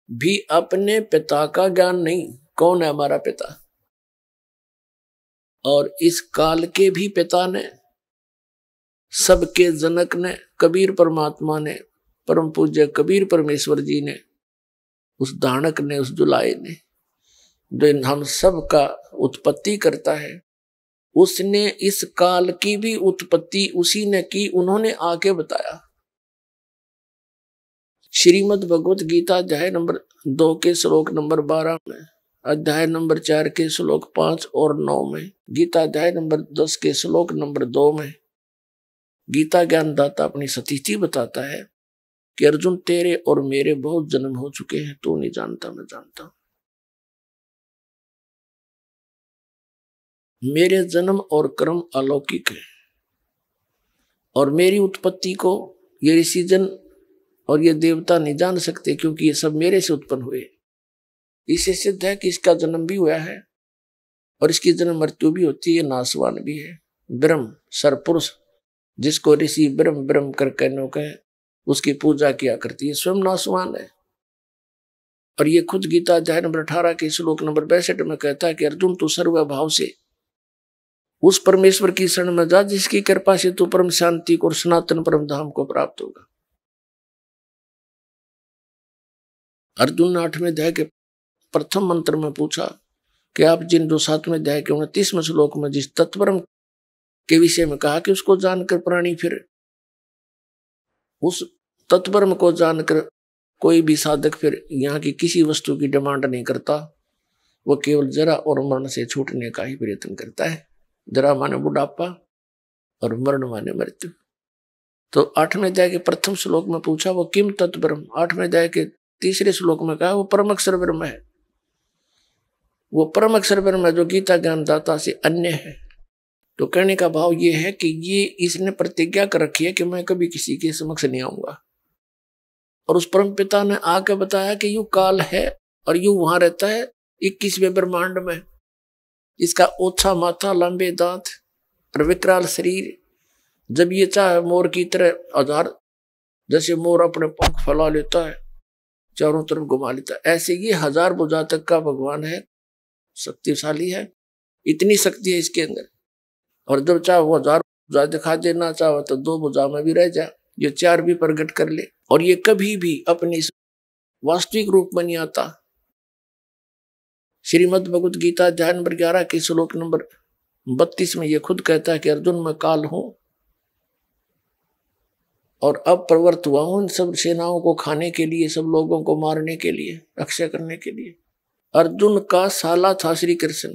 भी अपने पिता का ज्ञान नहीं, कौन है हमारा पिता, और इस काल के भी पिता ने, सबके जनक ने, कबीर परमात्मा ने, परम पूज्य कबीर परमेश्वर जी ने, उस दानक ने, उस दुलाए ने, जो हम सब का उत्पत्ति करता है, उसने इस काल की भी उत्पत्ति उसी ने की। उन्होंने आके बताया। श्रीमद् भगवत गीता अध्याय नंबर 2 के श्लोक नंबर 12 में, अध्याय नंबर 4 के श्लोक 5 और 9 में, गीता अध्याय नंबर 10 के श्लोक नंबर 2 में गीता ज्ञानदाता अपनी स्थिति बताता है कि अर्जुन तेरे और मेरे बहुत जन्म हो चुके हैं, तू नहीं जानता, मैं जानता हूं। मेरे जन्म और कर्म अलौकिक है, और मेरी उत्पत्ति को ये ऋषिजन और ये देवता नहीं जान सकते, क्योंकि ये सब मेरे से उत्पन्न हुए। इससे सिद्ध है कि इसका जन्म भी हुआ है और इसकी जन्म मृत्यु भी होती है, ये नासवान भी है। ब्रह्म सरपुरुष, जिसको ऋषि ब्रह्म ब्रह्म कर कहने कहे, उसकी पूजा किया करती है, स्वयं नासवान है। और ये खुद गीता अध्याय नंबर 18 के श्लोक नंबर 62 में कहता है कि अर्जुन तू सर्वभाव से उस परमेश्वर की शरण में जा, जिसकी कृपा से तू परम शांति को और सनातन परम धाम को प्राप्त होगा। अर्जुन ने 8वें अध्याय के प्रथम मंत्र में पूछा कि आप जिन जो 7वें अध्याय के 29वें श्लोक में जिस तत्परम के विषय में कहा कि उसको जानकर प्राणी फिर उस तत्परम को जानकर कोई भी साधक फिर यहाँ की किसी वस्तु की डिमांड नहीं करता, वो केवल जरा और मरण से छूटने का ही प्रयत्न करता है। जरा माने बुढ़ापा और मरण माने मृत्यु। तो 8वें अध्याय के प्रथम श्लोक में पूछा वो किम तत्परम, 8वें अध्याय के 3रे श्लोक में कहा वो परम अक्षर ब्रह्म है। वो परम अक्षर ब्रह्म है जो गीता ज्ञानदाता से अन्य है। तो कहने का भाव ये है कि ये इसने प्रतिज्ञा कर रखी है कि मैं कभी किसी के समक्ष नहीं आऊंगा। और उस परम पिता ने आके बताया कि यू काल है और यू वहां रहता है 21वें ब्रह्मांड में। इसका ओछा माथा, लंबे दांत और विकराल शरीर, जब ये चाहे मोर की तरह आधार, जैसे मोर अपने पंख फैला लेता है, चारों तरफ घुमा लेता है, ऐसे ये 1000 भुजा तक का भगवान है, शक्तिशाली है, इतनी शक्ति है इसके अंदर। और जब चाहे वो 1000 भुजा दिखा देना, चाहे तो 2 भुजा में भी रह जाए, ये 4 भी प्रकट कर ले। और ये कभी भी अपनी वास्तविक रूप में नहीं आता। श्रीमद् भगवत गीता अध्याय नंबर 11 के श्लोक नंबर 32 में ये खुद कहता है कि अर्जुन मैं काल हूं और अब प्रवृत्त हुआ हूं इन सब सेनाओं को खाने के लिए, सब लोगों को मारने के लिए, रक्षा करने के लिए। अर्जुन का साला था श्री कृष्ण,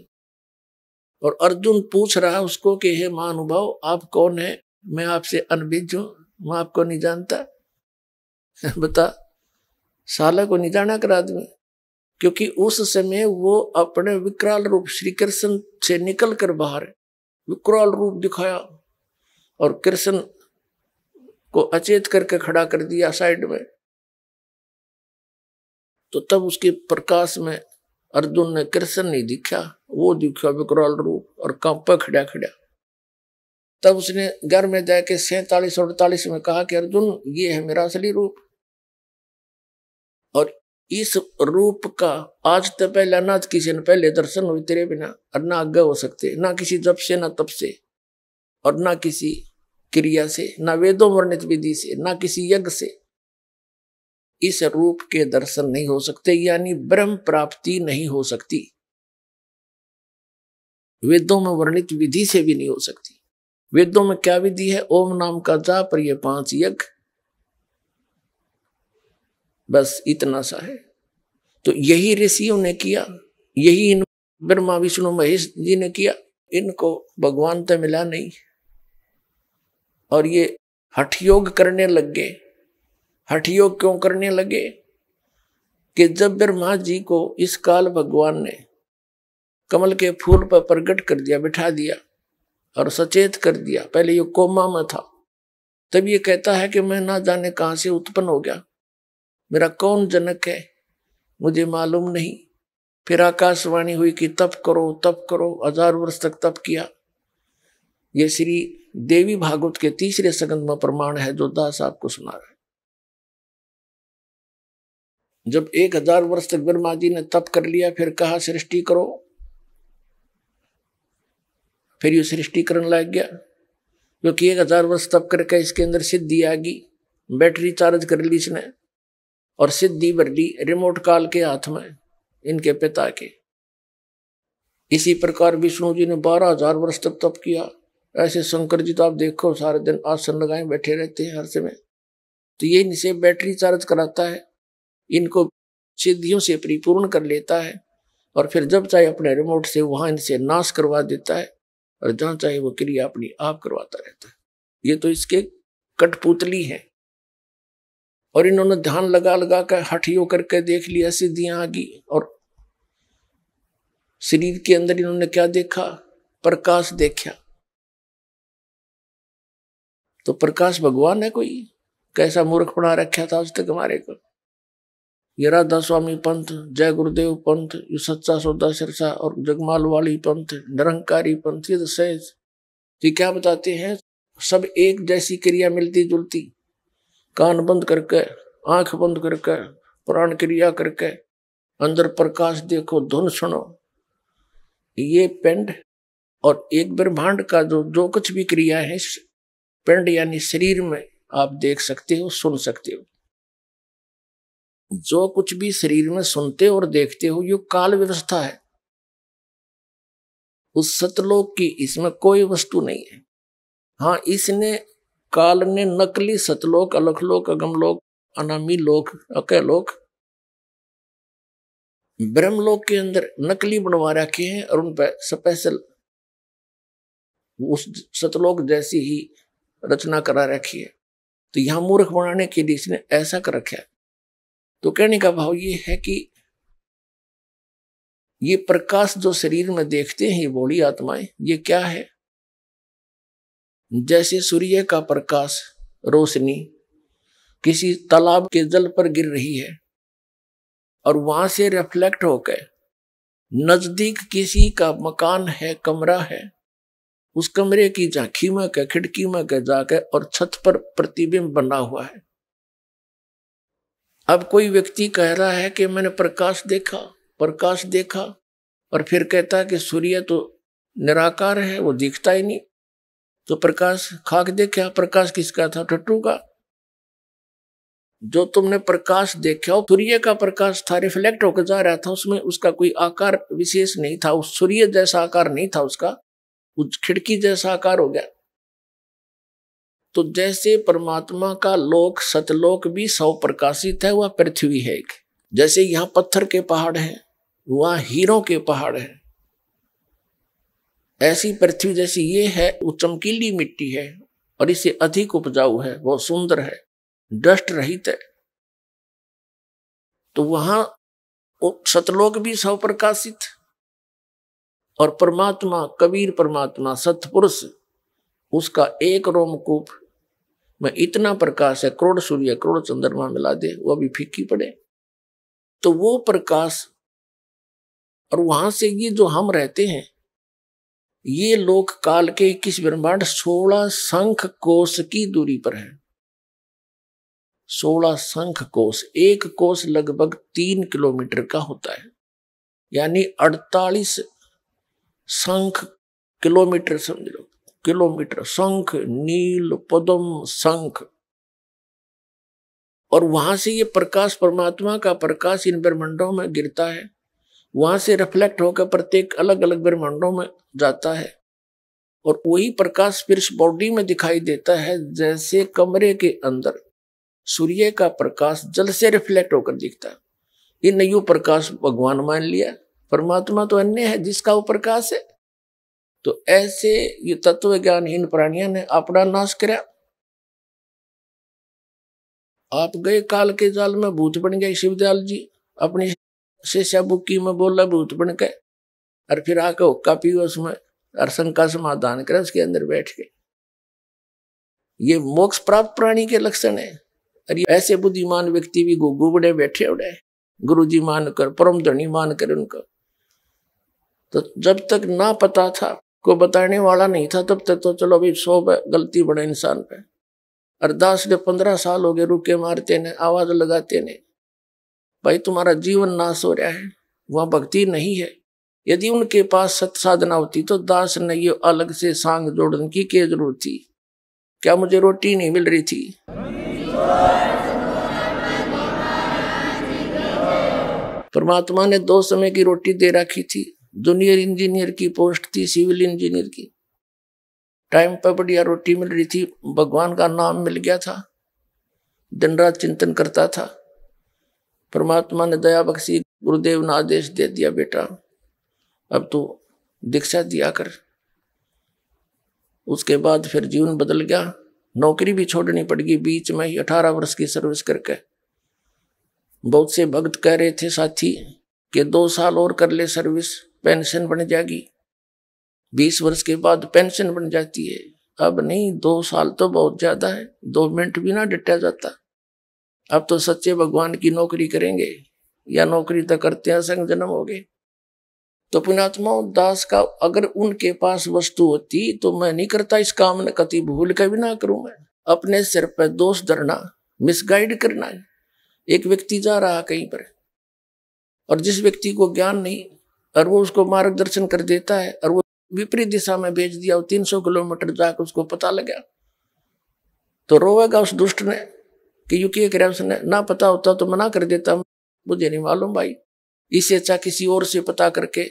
और अर्जुन पूछ रहा है उसको कि हे महानुभाव आप कौन है, मैं आपसे अनभिज्ञ हूं, मैं आपको नहीं जानता। बता, साला को नहीं जाना कर आदमी, क्योंकि उस समय वो अपने विकराल रूप श्री कृष्ण से निकल कर बाहर विकराल रूप दिखाया और कृष्ण को अचेत करके खड़ा कर दिया साइड में। तो तब उसके प्रकाश में अर्जुन ने कृष्ण नहीं दिखा, वो दिखा विकराल रूप और कांपा खड़ा खड़ा। तब उसने 11वें अध्याय के 47 और 48 में कहा कि अर्जुन ये है मेरा असली रूप, और इस रूप का आज तक पहले ना किसी ने पहले दर्शन हुए तेरे बिना, और ना आगे हो सकते, ना किसी जप से, ना तप से, और ना किसी क्रिया से, ना वेदों वर्णित विधि से, ना किसी यज्ञ से इस रूप के दर्शन नहीं हो सकते, यानी ब्रह्म प्राप्ति नहीं हो सकती। वेदों में वर्णित विधि से भी नहीं हो सकती। वेदों में क्या विधि है? ओम नाम का जाप और ये 5 यज्ञ, बस इतना सा है। तो यही ऋषियों ने किया, यही इन ब्रह्मा विष्णु महेश जी ने किया, इनको भगवान तो मिला नहीं, और ये हठ योग करने लग गए। हठ योग क्यों करने लगे? कि जब ब्रह्मा जी को इस काल भगवान ने कमल के फूल पर प्रकट कर दिया, बिठा दिया और सचेत कर दिया, पहले ये कोमा में था, तब ये कहता है कि मैं ना जाने कहां से उत्पन्न हो गया, मेरा कौन जनक है मुझे मालूम नहीं। फिर आकाशवाणी हुई कि तप करो, 1000 वर्ष तक तप किया। ये श्री देवी भागवत के 3रे स्कंद में प्रमाण है जो दास आपको सुना रहा है। जब 1000 वर्ष तक ब्रह्मा जी ने तप कर लिया, फिर कहा सृष्टि करो, फिर ये सृष्टि करने लग गया, क्योंकि 1000 वर्ष तप करके इसके अंदर सिद्धि आ गई। बैटरी चार्ज कर ली इसने और सिद्धि भर ली रिमोट काल के हाथ में, इनके पिता के। इसी प्रकार विष्णु जी ने 12,000 वर्ष तक तप किया। ऐसे शंकर जी तो आप देखो सारे दिन आसन लगाए बैठे रहते हैं हर समय। तो ये इनसे बैटरी चार्ज कराता है, इनको सिद्धियों से परिपूर्ण कर लेता है, और फिर जब चाहे अपने रिमोट से वहां इनसे नाश करवा देता है, और जहां चाहे वो क्रिया अपनी आप करवाता रहता है। ये तो इसके कठपुतली है। और इन्होंने ध्यान लगा लगा कर हठियों करके देख लिया, सिद्धियां आ गई। और शरीर के अंदर इन्होंने क्या देखा? प्रकाश देखा। तो प्रकाश भगवान है कोई? कैसा मूर्ख बना रखा था आज तक हमारे को। ये राधा स्वामी पंथ, जय गुरुदेव पंथ, ये सच्चा सौदा सिरसा और जगमाल वाली पंथ, निरंकारी पंथ, ये तो सहज ये क्या बताते हैं? सब एक जैसी क्रिया मिलती जुलती, कान बंद करके, आंख बंद करके, प्राण क्रिया करके, अंदर प्रकाश देखो, धुन सुनो। ये पिंड और एक ब्रह्मांड का जो कुछ भी क्रिया है पिंड यानी शरीर में आप देख सकते हो, सुन सकते हो। जो कुछ भी शरीर में सुनते हो और देखते हो ये काल व्यवस्था है। उस सतलोक की इसमें कोई वस्तु नहीं है। हाँ, इसने काल ने नकली सतलोक, अलखलोक, अगमलोक, अनामी लोक, अकलोक, ब्रह्मलोक के अंदर नकली बनवा रखे हैं और उन पर स्पेशल उस सतलोक जैसी ही रचना करा रखी है। तो यहां मूर्ख बनाने के लिए इसने ऐसा कर रखा है। तो कहने का भाव ये है कि ये प्रकाश जो शरीर में देखते हैं ये बॉडी आत्माएं, ये क्या है? जैसे सूर्य का प्रकाश, रोशनी किसी तालाब के जल पर गिर रही है और वहां से रिफ्लेक्ट होकर नजदीक किसी का मकान है, कमरा है, उस कमरे की झांकी में के खिड़की में के जाके और छत पर प्रतिबिंब बना हुआ है। अब कोई व्यक्ति कह रहा है कि मैंने प्रकाश देखा, और फिर कहता है कि सूर्य तो निराकार है, वो दिखता ही नहीं। तो प्रकाश खाक देखा, प्रकाश किसका था? टट्टू का। जो तुमने प्रकाश देखा हो सूर्य का प्रकाश था, रिफ्लेक्ट होकर जा रहा था, उसमें उसका कोई आकार विशेष नहीं था, उस सूर्य जैसा आकार नहीं था उसका, उस खिड़की जैसा आकार हो गया। तो जैसे परमात्मा का लोक सतलोक भी सौ प्रकाशित है, वह पृथ्वी है एक। जैसे यहाँ पत्थर के पहाड़ हैं, वहां हीरों के पहाड़ हैं, ऐसी पृथ्वी जैसी ये है, वो चमकीली मिट्टी है और इससे अधिक उपजाऊ है, बहुत सुंदर है, डस्ट रहित है। तो वहां सतलोक भी सौ प्रकाशित, और परमात्मा कबीर परमात्मा सतपुरुष, उसका एक रोमकूप में इतना प्रकाश है, करोड़ सूर्य करोड़ चंद्रमा मिला दे वो भी फीकी पड़े। तो वो प्रकाश, और वहां से ये जो हम रहते हैं, ये लोक काल के 21 ब्रह्मांड 16 शंख कोश की दूरी पर है। 16 शंख कोश, एक कोश लगभग 3 किलोमीटर का होता है, यानी 48 शंख किलोमीटर, समझ लो किलोमीटर। शंख, नील, पद्म, शंख, और वहां से ये प्रकाश, परमात्मा का प्रकाश इन ब्रह्मांडों में गिरता है, वहां से रिफ्लेक्ट होकर प्रत्येक अलग अलग ब्रह्मांडों में जाता है, और वही प्रकाश फिर बॉडी में दिखाई देता है। जैसे कमरे के अंदर सूर्य का प्रकाश जल से रिफ्लेक्ट होकर दिखता है, ये नयो प्रकाश भगवान मान लिया, परमात्मा तो अन्य है जिसका वो प्रकाश है। तो ऐसे ये तत्व ज्ञानहीन प्राणियों ने अपना नाश किया। आप गए काल के जाल में, भूत बन गए शिवदयाल जी, अपनी शिष्या बुक्की में बोला भूत बन के, और फिर आके हुक्का पियो उसमें और शंका समाधान करे, उसके अंदर बैठ के। ये मोक्ष प्राप्त प्राणी के लक्षण है। अरे ऐसे बुद्धिमान व्यक्ति भी गुग्गू बड़े बैठे उड़े, गुरु जी मानकर, परम धनी मानकर उनका। तो जब तक ना पता था, को बताने वाला नहीं था, तब तक तो चलो भाई 100 गलती बड़े इंसान पे। अरदास ने 15 साल हो गए रुके मारते ने, आवाज लगाते ने, भाई तुम्हारा जीवन नाश हो रहा है, वहां भक्ति नहीं है। यदि उनके पास सत साधना होती तो दास ने ये अलग से सांग जोड़ने की क्या जरूरत थी? क्या मुझे रोटी नहीं मिल रही थी? परमात्मा ने 2 समय की रोटी दे रखी थी। जूनियर इंजीनियर की पोस्ट थी, सिविल इंजीनियर की, टाइम पर बढ़िया रोटी मिल रही थी, भगवान का नाम मिल गया था, दिन रात चिंतन करता था। परमात्मा ने दया बख्शी, गुरुदेव ने आदेश दे दिया, बेटा अब तो दीक्षा दिया कर। उसके बाद फिर जीवन बदल गया। नौकरी भी छोड़नी पड़ गई बीच में ही, 18 वर्ष की सर्विस करके। बहुत से भक्त कह रहे थे साथी कि 2 साल और कर ले सर्विस, पेंशन बन जाएगी, 20 वर्ष के बाद पेंशन बन जाती है। अब नहीं, 2 साल तो बहुत ज्यादा है, 2 मिनट भी ना डटा जाता। अब तो सच्चे भगवान की नौकरी करेंगे, या नौकरी तो करते हैं, संग जन्म हो गए। तो पुण्यात्मा दास का अगर उनके पास वस्तु होती तो मैं नहीं करता इस काम ने, कति भूल का भी ना करूं मैं। अपने सिर पर दोष धरना, मिसगाइड करना है। एक व्यक्ति जा रहा कहीं पर, और जिस व्यक्ति को ज्ञान नहीं, और वो उसको मार्गदर्शन कर देता है, और वो विपरीत दिशा में भेज दिया, और 300 किलोमीटर जाकर उसको पता लगा, तो रोएगा उस दुष्ट ने कि युकी करे उसने, ना पता होता तो मना कर देता, मुझे नहीं मालूम भाई, इससे अच्छा किसी और से पता करके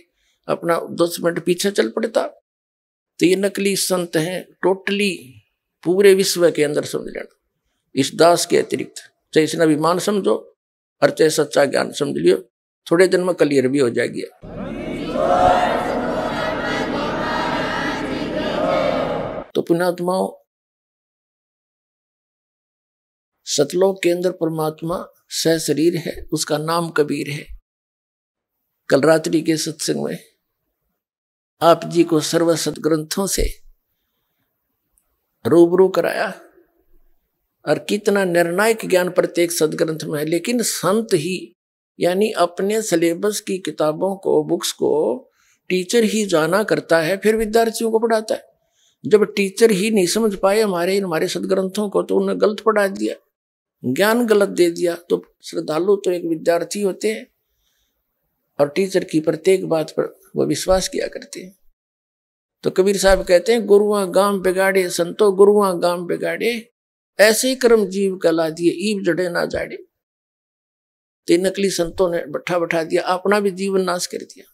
अपना 10 मिनट पीछे चल पड़ता। तो ये नकली संत हैं टोटली पूरे विश्व के अंदर, समझ लेना। इस दास के अतिरिक्त चाहे इसने अभिमान समझो और चाहे सच्चा ज्ञान समझ लियो, थोड़े दिन में क्लियर भी हो जाएगी। तो पुण्यात्माओं, सतलोक के अंदर परमात्मा सहशरीर है, उसका नाम कबीर है। कल रात्रि के सत्संग में आप जी को सर्व सदग्रंथों से रूबरू कराया, और कितना निर्णायक ज्ञान प्रत्येक सदग्रंथ में है। लेकिन संत ही, यानी अपने सिलेबस की किताबों को, बुक्स को टीचर ही जाना करता है, फिर विद्यार्थियों को पढ़ाता है। जब टीचर ही नहीं समझ पाए हमारे सदग्रंथों को, तो उन्होंने गलत पढ़ा दिया, ज्ञान गलत दे दिया। तो श्रद्धालु तो एक विद्यार्थी होते हैं, और टीचर की प्रत्येक बात पर वो विश्वास किया करते हैं। तो कबीर साहब कहते हैं, गुरुआ गाम बिगाड़े संतो, गुरुआ गाम बिगाड़े, ऐसे ही कर्म जीव कला दिए, ईब जड़े ना जाड़े। तो नकली संतों ने बैठा दिया, अपना भी जीवन नाश कर दिया।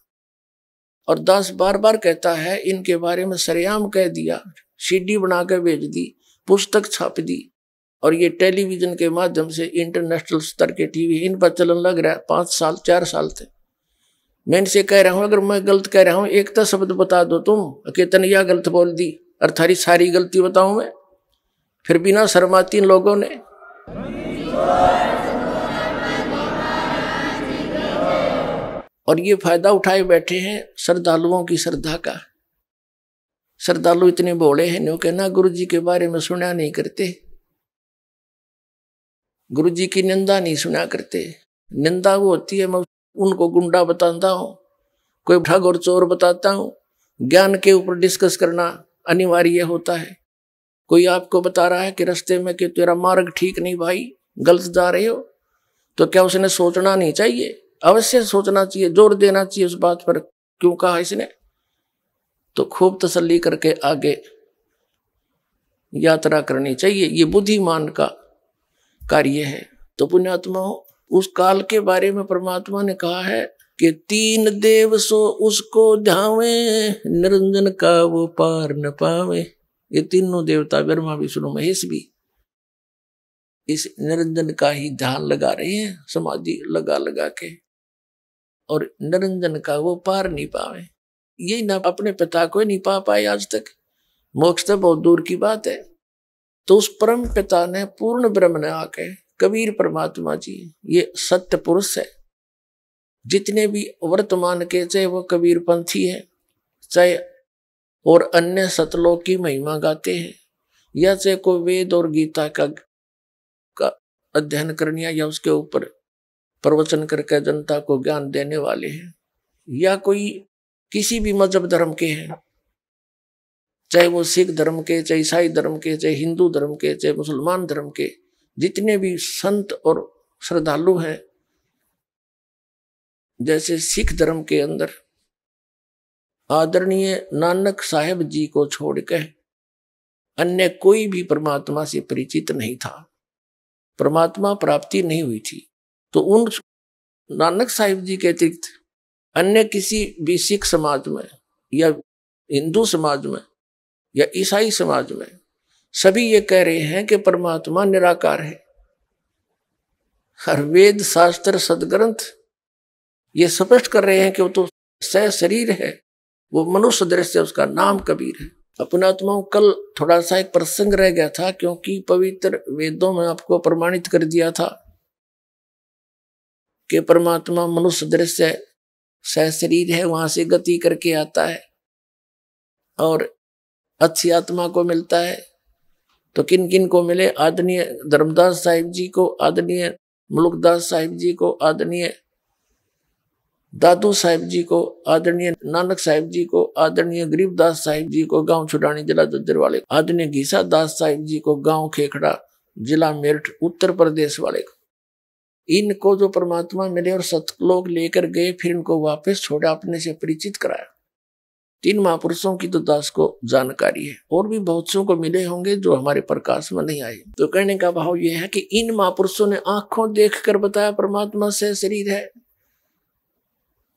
और दास बार बार कहता है, इनके बारे में सरेआम कह दिया, सीडी बनाकर भेज दी, पुस्तक छाप दी, और ये टेलीविजन के माध्यम से इंटरनेशनल स्तर के टीवी इन पर चलन लग रहा है। 5 साल 4 साल थे। मैं इनसे कह रहा हूं, अगर मैं गलत कह रहा हूं, एक तो शब्द बता दो तुम कि तनिया गलत बोल दी, और थारी सारी गलती बताऊं मैं। फिर बिना शर्माती इन लोगों ने और ये फायदा उठाए बैठे हैं श्रद्धालुओं की श्रद्धा का। श्रद्धालु इतने भोले हैं, न्यू कहना गुरु जी के बारे में सुना नहीं करते, गुरु जी की निंदा नहीं सुना करते। निंदा वो होती है, मैं उनको गुंडा बताता हूं, कोई ठग और चोर बताता हूं। ज्ञान के ऊपर डिस्कस करना अनिवार्य होता है। कोई आपको बता रहा है कि रास्ते में कि तेरा मार्ग ठीक नहीं भाई, गलत जा रहे हो, तो क्या उसने सोचना नहीं चाहिए? अवश्य सोचना चाहिए, जोर देना चाहिए उस बात पर, क्यों कहा इसने। तो खूब तसल्ली करके आगे यात्रा करनी चाहिए। ये बुद्धिमान का कार्य है। तो पुण्यात्माओं, उस काल के बारे में परमात्मा ने कहा है कि 3 देव सो उसको ध्यावे, निरंजन का वो पार न पावे। ये तीनों देवता ब्रह्मा विष्णु महेश भी इस निरंजन का ही ध्यान लगा रहे हैं, समाधि लगा लगा के, और निरंजन का वो पार नहीं पावे। यही ना अपने पिता को नहीं पा पाए आज तक, मोक्ष तो बहुत दूर की बात है। तो उस परम पिता ने, पूर्ण ब्रह्म ने आके, कबीर परमात्मा जी, ये सत्य पुरुष है। जितने भी वर्तमान के, चाहे वो कबीर पंथी है, चाहे और अन्य सतलोक की महिमा गाते हैं, या चाहे कोई वेद और गीता का अध्ययन करने या उसके ऊपर प्रवचन करके जनता को ज्ञान देने वाले हैं, या कोई किसी भी मजहब धर्म के हैं, चाहे वो सिख धर्म के, चाहे ईसाई धर्म के, चाहे हिंदू धर्म के, चाहे मुसलमान धर्म के, जितने भी संत और श्रद्धालु हैं, जैसे सिख धर्म के अंदर आदरणीय नानक साहेब जी को छोड़कर अन्य कोई भी परमात्मा से परिचित नहीं था, परमात्मा प्राप्ति नहीं हुई थी। तो उन नानक साहिब जी के अतिरिक्त अन्य किसी भी सिख समाज में या हिंदू समाज में या ईसाई समाज में सभी ये कह रहे हैं कि परमात्मा निराकार है। हर वेद शास्त्र सदग्रंथ ये स्पष्ट कर रहे हैं कि वो तो सह शरीर है, वो मनुष्य दृश्य, उसका नाम कबीर है। अपने आत्माओं, कल थोड़ा सा एक प्रसंग रह गया था, क्योंकि पवित्र वेदों में आपको प्रमाणित कर दिया था कि परमात्मा मनुष्य दृश्य सह शरीर है, वहां से गति करके आता है और अच्छी आत्मा को मिलता है। तो किन किन को मिले? आदरणीय धर्मदास साहिब जी को, आदरणीय मुलुकदास साहिब जी को, आदरणीय दादू साहिब जी को, आदरणीय नानक साहिब जी को, आदरणीय गरीबदास साहिब जी को गांव छुड़ानी जिला दद्दर वाले, आदरणीय घीसा दास साहिब जी को गांव खेखड़ा जिला मेरठ उत्तर प्रदेश वाले को। इनको जो परमात्मा मिले और सतलोक लेकर गए, फिर इनको वापस छोड़ा, अपने से परिचित कराया। 3 महापुरुषों की तो दास को जानकारी है, और भी बहुत सौ को मिले होंगे जो हमारे प्रकाश में नहीं आए। तो कहने का भाव यह है कि इन महापुरुषों ने आंखों देखकर बताया परमात्मा से शरीर है,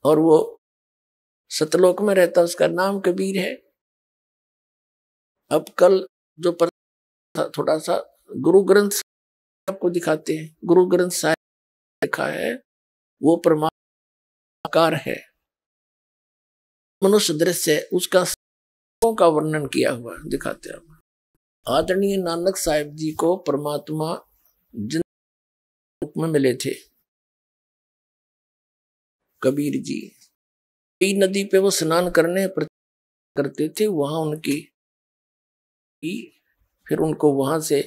और वो सतलोक में रहता, उसका नाम कबीर है। अब कल जो थोड़ा सा गुरु ग्रंथ आपको दिखाते हैं, गुरु ग्रंथ साहिब लिखा है वो परमाकार है, मनुष्य दृश्य है, उसका का वर्णन किया हुआ दिखाते हैं। आदरणीय नानक साहिब जी को परमात्मा जिन रूप में मिले थे, कबीर जी नदी पे वो स्नान करते थे, वहां उनकी फिर उनको वहां से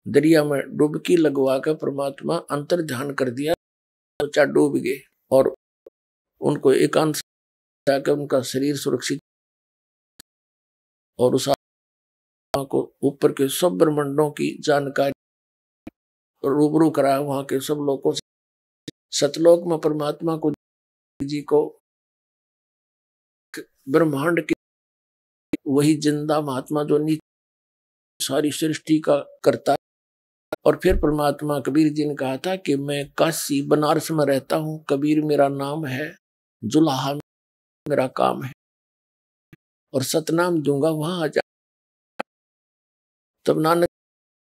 दरिया में डुबकी लगवा कर परमात्मा अंतर ध्यान कर दिया, तो डूब गए और उनको एकांत जाकर उनका शरीर सुरक्षित, और उस आत्मा को ऊपर के सब ब्रह्मांडों की जानकारी रूबरू कराया वहां के सब लोगों से। सतलोक में परमात्मा को जी को ब्रह्मांड के वही जिंदा महात्मा जो सारी सृष्टि का करता, और फिर परमात्मा कबीर जी ने कहा था कि मैं काशी बनारस में रहता हूं, कबीर मेरा नाम है, जुलाहा मेरा काम है, और सतनाम दूंगा, वहां आ जा। तब नानक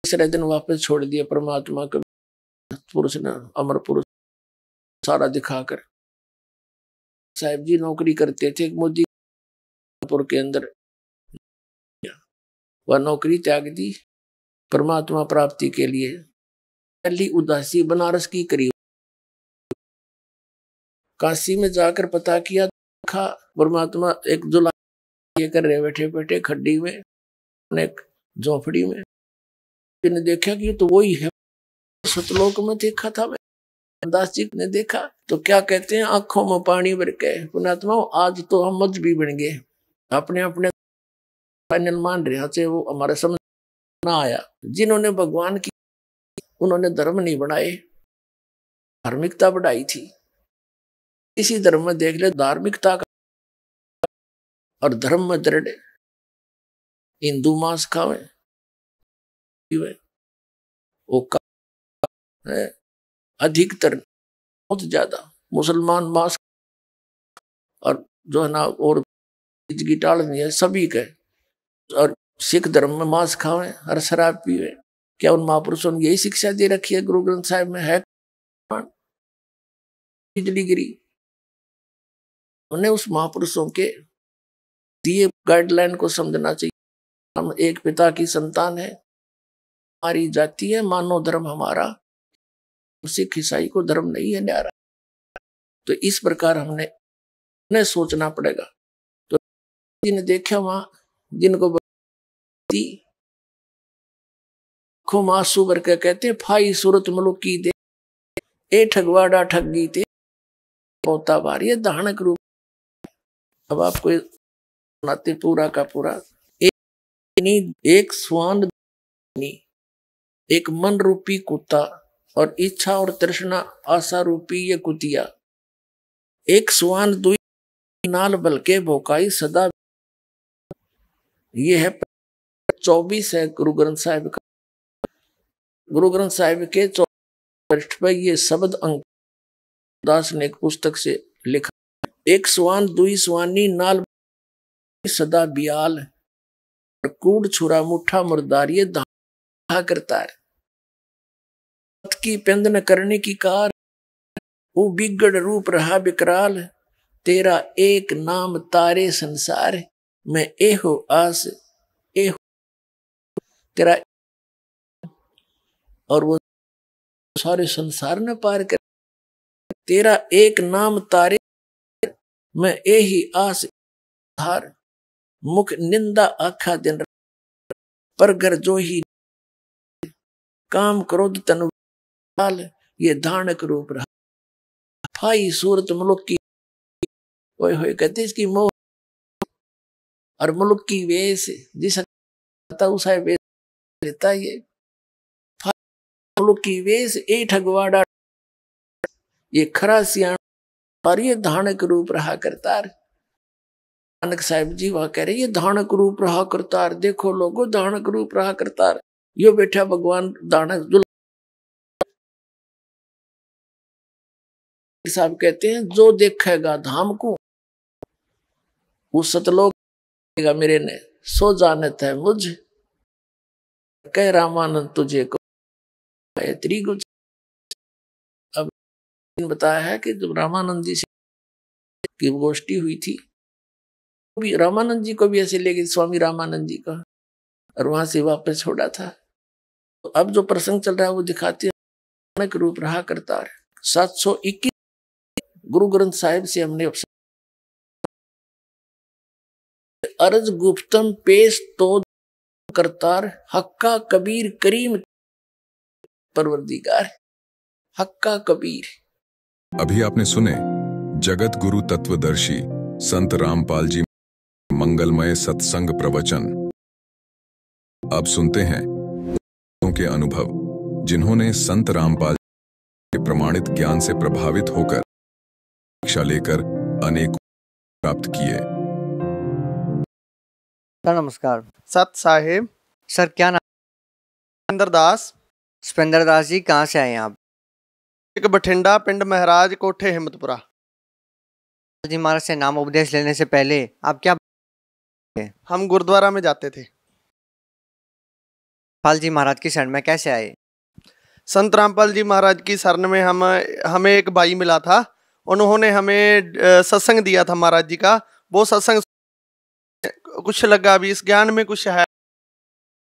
तीसरे दिन वापस छोड़ दिया परमात्मा कबीर पुरुष ने, अमर पुरुष सारा दिखाकर। साहिब जी नौकरी करते थे मोदीपुर के अंदर, वह नौकरी त्याग दी परमात्मा प्राप्ति के लिए। पहली उदासी बनारस की करीब, काशी में जाकर पता किया, देखा परमात्मा एक जुला ये कर रहे बैठे बैठे खड्डी में, एक झोपड़ी में। ने देखा कि ये तो वही है, सतलोक में देखा था मैं। दास जी ने देखा तो क्या कहते हैं, आंखों में पानी भर के, पुण्यात्मा आज तो हम मजहबी बन गए, अपने अपने फाइनल मान रहे थे, वो हमारे समझ ना आया। जिन्होंने भगवान की, उन्होंने धर्म नहीं बनाए, धार्मिकता बढ़ाई थी। इसी धर्म में देख ले, धार्मिकता का और धर्म में दृढ़, हिंदू मांस खावे वो अधिकतर बहुत ज्यादा, मुसलमान मांस और जो है ना, और गिटाल नहीं है सभी के, और सिख धर्म में मांस खावे और शराब पीवे। क्या उन महापुरुषों ने यही शिक्षा दे रखी है? गुरु ग्रंथ साहिब में है बिजली गिरी। उन्हें उस महापुरुषों के दिए गाइडलाइन को समझना चाहिए। हम एक पिता की संतान है, हमारी जाति है, मानव धर्म हमारा, सिख ईसाई को धर्म नहीं है न्यारा। तो इस प्रकार हमने सोचना पड़ेगा। तो जिन्हें देखा वहां, जिनको खूब आंसू भर के कहते फाई सूरत मुलुक की दे ए ठगवाड़ा ठगी ते पोता बार, ये दानक रूप। अब आपको सुनाते पूरा का पूरा। एक स्वान, एक मन रूपी कुत्ता और इच्छा और तृष्णा आशा रूपी ये कुतिया, एक स्वान दुई नाल बलके भोकाई सदा। ये है 24 है गुरु ग्रंथ साहिब का। गुरु ग्रंथ साहिब के 24 पृष्ठ पर ये शब्द अंक दास ने एक पुस्तक से लिखा। एक स्वान दुई स्वानी नाल सदा बियाल, कूड़ छुरा मुठा मुर्दार, ये धा करता है। की पिंद न करने की कार, वो बिगड़ रूप रहा विकराल, तेरा एक नाम तारे संसार, मैं एहो आस एहो तेरा, और वो सारे संसार ने पार कर। तेरा एक नाम तारे मैं एही आस हार, मुख निंदा आखा दिन पर घर जो ही, काम क्रोध तनु ये धानक रूप रहा। फाई सूरत मुलुक की, ओए होए कहते इसकी मोह और मुलुक की वेश, जिस उसा वेश लेता ये। मुलुक की वेश ए ठगवाड़ा, ये खरा सियाण और ये धानक रूप रहा करतार। नानक साहिब जी वहां कह रहे ये धानक रूप रहा करतार। देखो लोगो धानक रूप रहा करतार, यो बैठा भगवान धानक। साहब कहते हैं जो देखेगा धाम को वो सतलोक मेरे ने सो जानत है मुझ, कह रामानंद तुझे को त्रिगुज। अब बताया है कि जब रामानंद जी से की गोष्ठी हुई थी, भी रामानंद जी को भी ऐसे ले गए स्वामी रामानंद जी का, और वहां से वापस छोड़ा था। तो अब जो प्रसंग चल रहा है वो दिखाते हैं रूप रहा करता है। 721 गुरु ग्रंथ साहिब से हमने अर्ज गुप्तम पेश तो करतार, हक्का कबीर करीम परवरदिगार, हक्का कबीर। अभी आपने सुने जगत गुरु तत्वदर्शी संत रामपाल जी मंगलमय सत्संग प्रवचन। अब सुनते हैं उनके अनुभव, जिन्होंने संत रामपाल के प्रमाणित ज्ञान से प्रभावित होकर शिक्षा लेकर अनेक प्राप्त किए। सर नमस्कार। सत साहेब। सर क्या नाम? सुपेंद्र दास। सुपेंद्र दास जी कहाँ से आए आप? एक बठिंडा पिंड महराज कोठे हिम्मतपुरा। जी महाराज से नाम उपदेश लेने से पहले आप क्या? हम गुरुद्वारा में जाते थे। पाल जी महाराज की शरण में कैसे आए? संत रामपाल जी महाराज की शरण में हमें एक भाई मिला था, उन्होंने हमें सत्संग दिया था महाराज जी का। वो सत्संग कुछ लगा भी इस ज्ञान में कुछ है,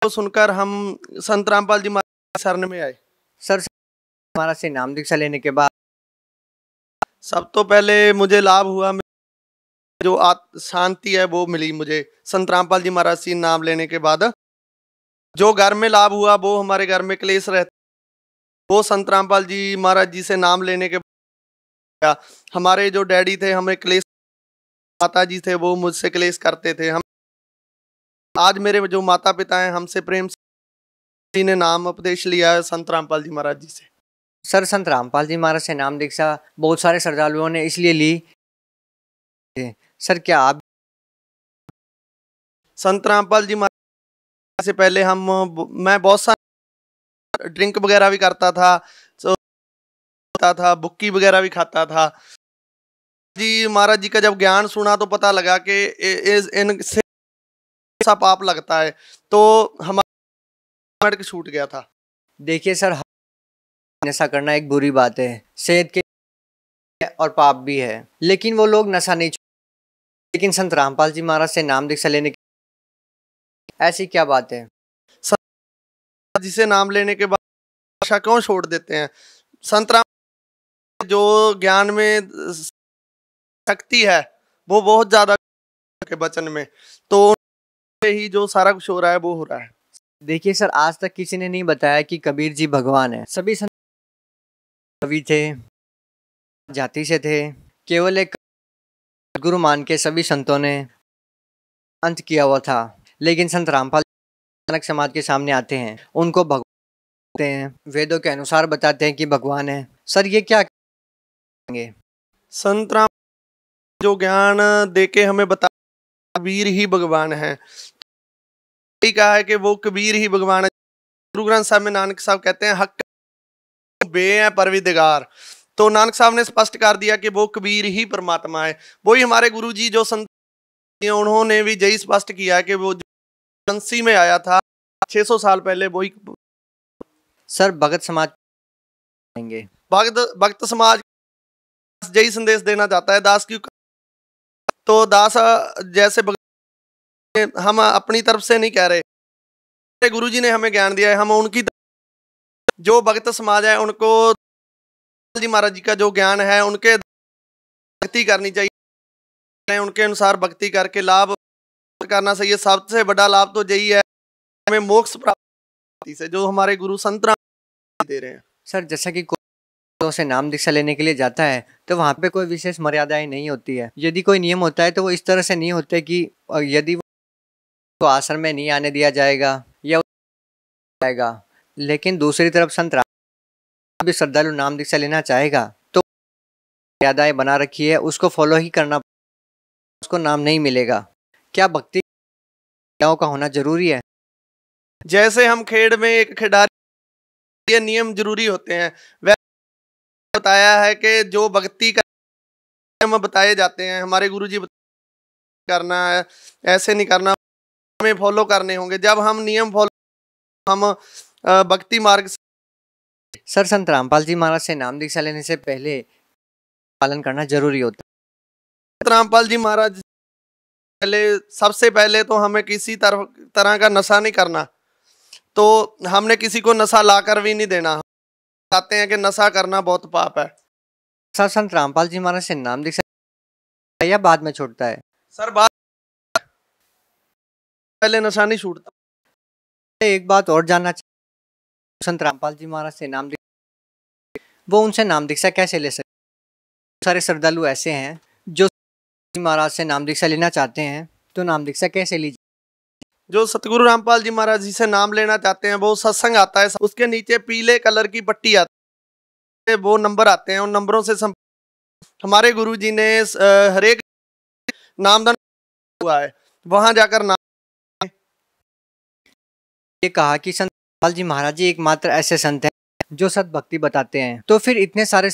तो सुनकर हम संत रामपाल जी महाराज की शरण में आए। सर महाराज से नाम दीक्षा लेने के बाद सब तो पहले मुझे लाभ हुआ, जो शांति है वो मिली मुझे संत रामपाल जी महाराज से नाम लेने के बाद। जो घर में लाभ हुआ वो हमारे घर में क्लेश रहता, वो संत रामपाल जी महाराज जी से नाम लेने के बाद हमारे जो डैडी थे हमें क्लेश, माता जी थे वो मुझसे क्लेश करते थे। हम आज मेरे जो माता पिता हैं हमसे प्रेम से ने नाम उपदेश लिया है संत रामपाल जी महाराज जी से। सर संत रामपाल जी महाराज से नाम दीक्षा बहुत सारे श्रद्धालुओं ने इसलिए ली, सर क्या आप? संत रामपाल जी महाराज से पहले मैं बहुत सारा ड्रिंक वगैरह भी करता था, बुक्की वगैरह भी खाता था। जी महाराज जी का जब ज्ञान सुना तो पता लगा कि इनसे सा पाप लगता है, तो हमारा छूट गया था। देखिए सर, नशा करना एक बुरी बात है, सेहत के और पाप भी है, लेकिन वो लोग नशा नहीं छोड़ते। लेकिन संत रामपाल जी महाराज से नाम दीक्षा लेने की ऐसी क्या बात है? संत जी से नाम लेने के बाद नशा क्यों छोड़ देते हैं? संत राम जो ज्ञान में शक्ति है वो बहुत ज्यादा के वचन में, तो ही जो सारा कुछ हो रहा है वो हो रहा है। देखिए सर, आज तक किसी ने नहीं बताया कि कबीर जी भगवान है। सभी संत कवि थे, जाति से थे, केवल एक गुरु मान के सभी संतों ने अंत किया हुआ था। लेकिन संत रामपाल जनक समाज के सामने आते हैं, उनको भगवान कहते हैं, वेदों के अनुसार बताते हैं कि भगवान है। सर ये क्या कहेंगे? संत राम जो ज्ञान देके हमें बता कबीर ही भगवान है, यही कहा है कि वो कबीर ही भगवान है। गुरु ग्रंथ साहब में नानक साहब कहते हैं हक बे है परविदिगार। तो नानक साहब ने स्पष्ट कर दिया कि वो कबीर ही परमात्मा है। वही हमारे गुरु जी जो संत उन्होंने भी यही स्पष्ट किया कि वो बंसी में आया था 600 साल पहले वही। सर भगत समाज भक्त समाज यही संदेश देना चाहता है दास की। तो दास जैसे हम अपनी तरफ से नहीं कह रहे, गुरु जी ने हमें ज्ञान दिया है, हम उनकी जो भक्त समाज है उनको जी महाराज जी का जो ज्ञान है उनके भक्ति करनी चाहिए, उनके अनुसार भक्ति करके लाभ करना चाहिए। सबसे बड़ा लाभ तो यही है हमें मोक्ष प्राप्ति से जो हमारे गुरु संत दे रहे हैं। सर जैसा कि कोई से नाम दीक्षा लेने के लिए जाता है तो वहाँ पे कोई विशेष मर्यादाएं नहीं होती है। यदि कोई नियम होता है तो वो इस तरह से नहीं होते कि यदि वो आश्रम में नहीं आने दिया जाएगा या जाएगा। लेकिन दूसरी तरफ संत भी श्रद्धालु नाम दीक्षा लेना चाहेगा तो मर्यादाएं बना रखी है, उसको फॉलो ही करना, उसको नाम नहीं मिलेगा। क्या भक्ति का होना जरूरी है? जैसे हम खेल में एक खिलाड़ी ये नियम जरूरी होते हैं, वैसे बताया है कि जो भक्ति का नियम बताए जाते हैं हमारे गुरुजी करना है, ऐसे नहीं करना, हमें फॉलो करने होंगे। जब हम नियम फॉलो हम भक्ति मार्ग से। सर संत रामपाल जी महाराज से नाम दीक्षा लेने से पहले पालन करना जरूरी होता है। संत रामपाल जी महाराज सबसे पहले तो हमें किसी तरह का नशा नहीं करना, तो हमने किसी को नशा लाकर भी नहीं देना। कहते हैं कि नशा करना बहुत पाप है। सर संत रामपाल जी महाराज से नाम दीक्षा या बाद में छूटता है? सर बाद पहले नशा नहीं छूटता। एक बात और जानना चाहिए, संत रामपाल जी महाराज से नाम दीक्षा वो उनसे नाम दीक्षा कैसे ले सकते? सारे श्रद्धालु ऐसे हैं जो महाराज से नाम दीक्षा लेना चाहते हैं, तो नाम दीक्षा कैसे लीजिए? जो सतगुरु रामपाल जी महाराज जी से नाम लेना चाहते हैं वो सत्संग आता है, उसके नीचे पीले कलर की पट्टी आती है, वो नंबर आते हैं, उन नंबरों से हमारे गुरु जी ने हरेक नामदान हुआ है, वहां जाकर नाम। ये कहा कि संत रामपाल जी महाराज जी एकमात्र ऐसे संत हैं जो सत भक्ति बताते हैं, तो फिर इतने सारे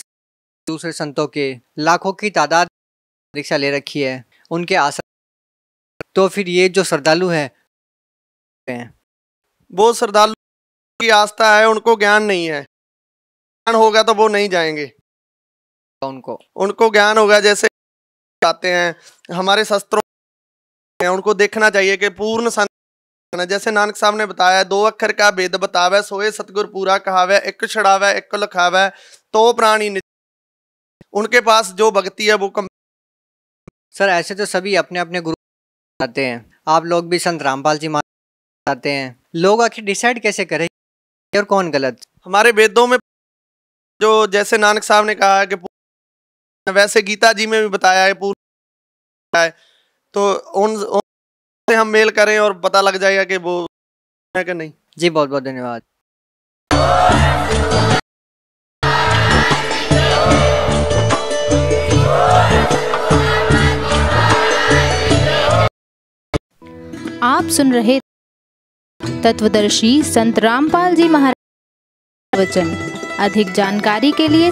दूसरे संतों के लाखों की तादाद दीक्षा ले रखी है उनके आश्रम, तो फिर ये जो श्रद्धालु है वो श्रद्धालु की आस्था है, उनको ज्ञान नहीं है। ज्ञान होगा तो वो नहीं जाएंगे, उनको ज्ञान होगा। जैसे आते हैं हमारे शास्त्रों में, उनको देखना चाहिए कि पूर्ण संत, जैसे नानक साहब ने बताया 2 अक्षर का भेद बतावे, सोए सतगुर पूरा कहावे, एक छड़ावे एक लखावे, तो प्राणी उनके पास जो भक्ति है वो कम। सर ऐसे तो सभी अपने अपने गुरु आते हैं, आप लोग भी संत रामपाल जी महाराज आते हैं, लोग आखिर डिसाइड कैसे करें और कौन गलत? हमारे वेदों में जो जैसे नानक साहब ने कहा है कि वैसे गीता जी में भी बताया है पूर्ण है, तो उनसे हम मेल करें और पता लग जाएगा कि वो है कि नहीं। जी बहुत बहुत धन्यवाद। आप सुन रहे तत्वदर्शी संत रामपाल जी महाराज वचन। अधिक जानकारी के लिए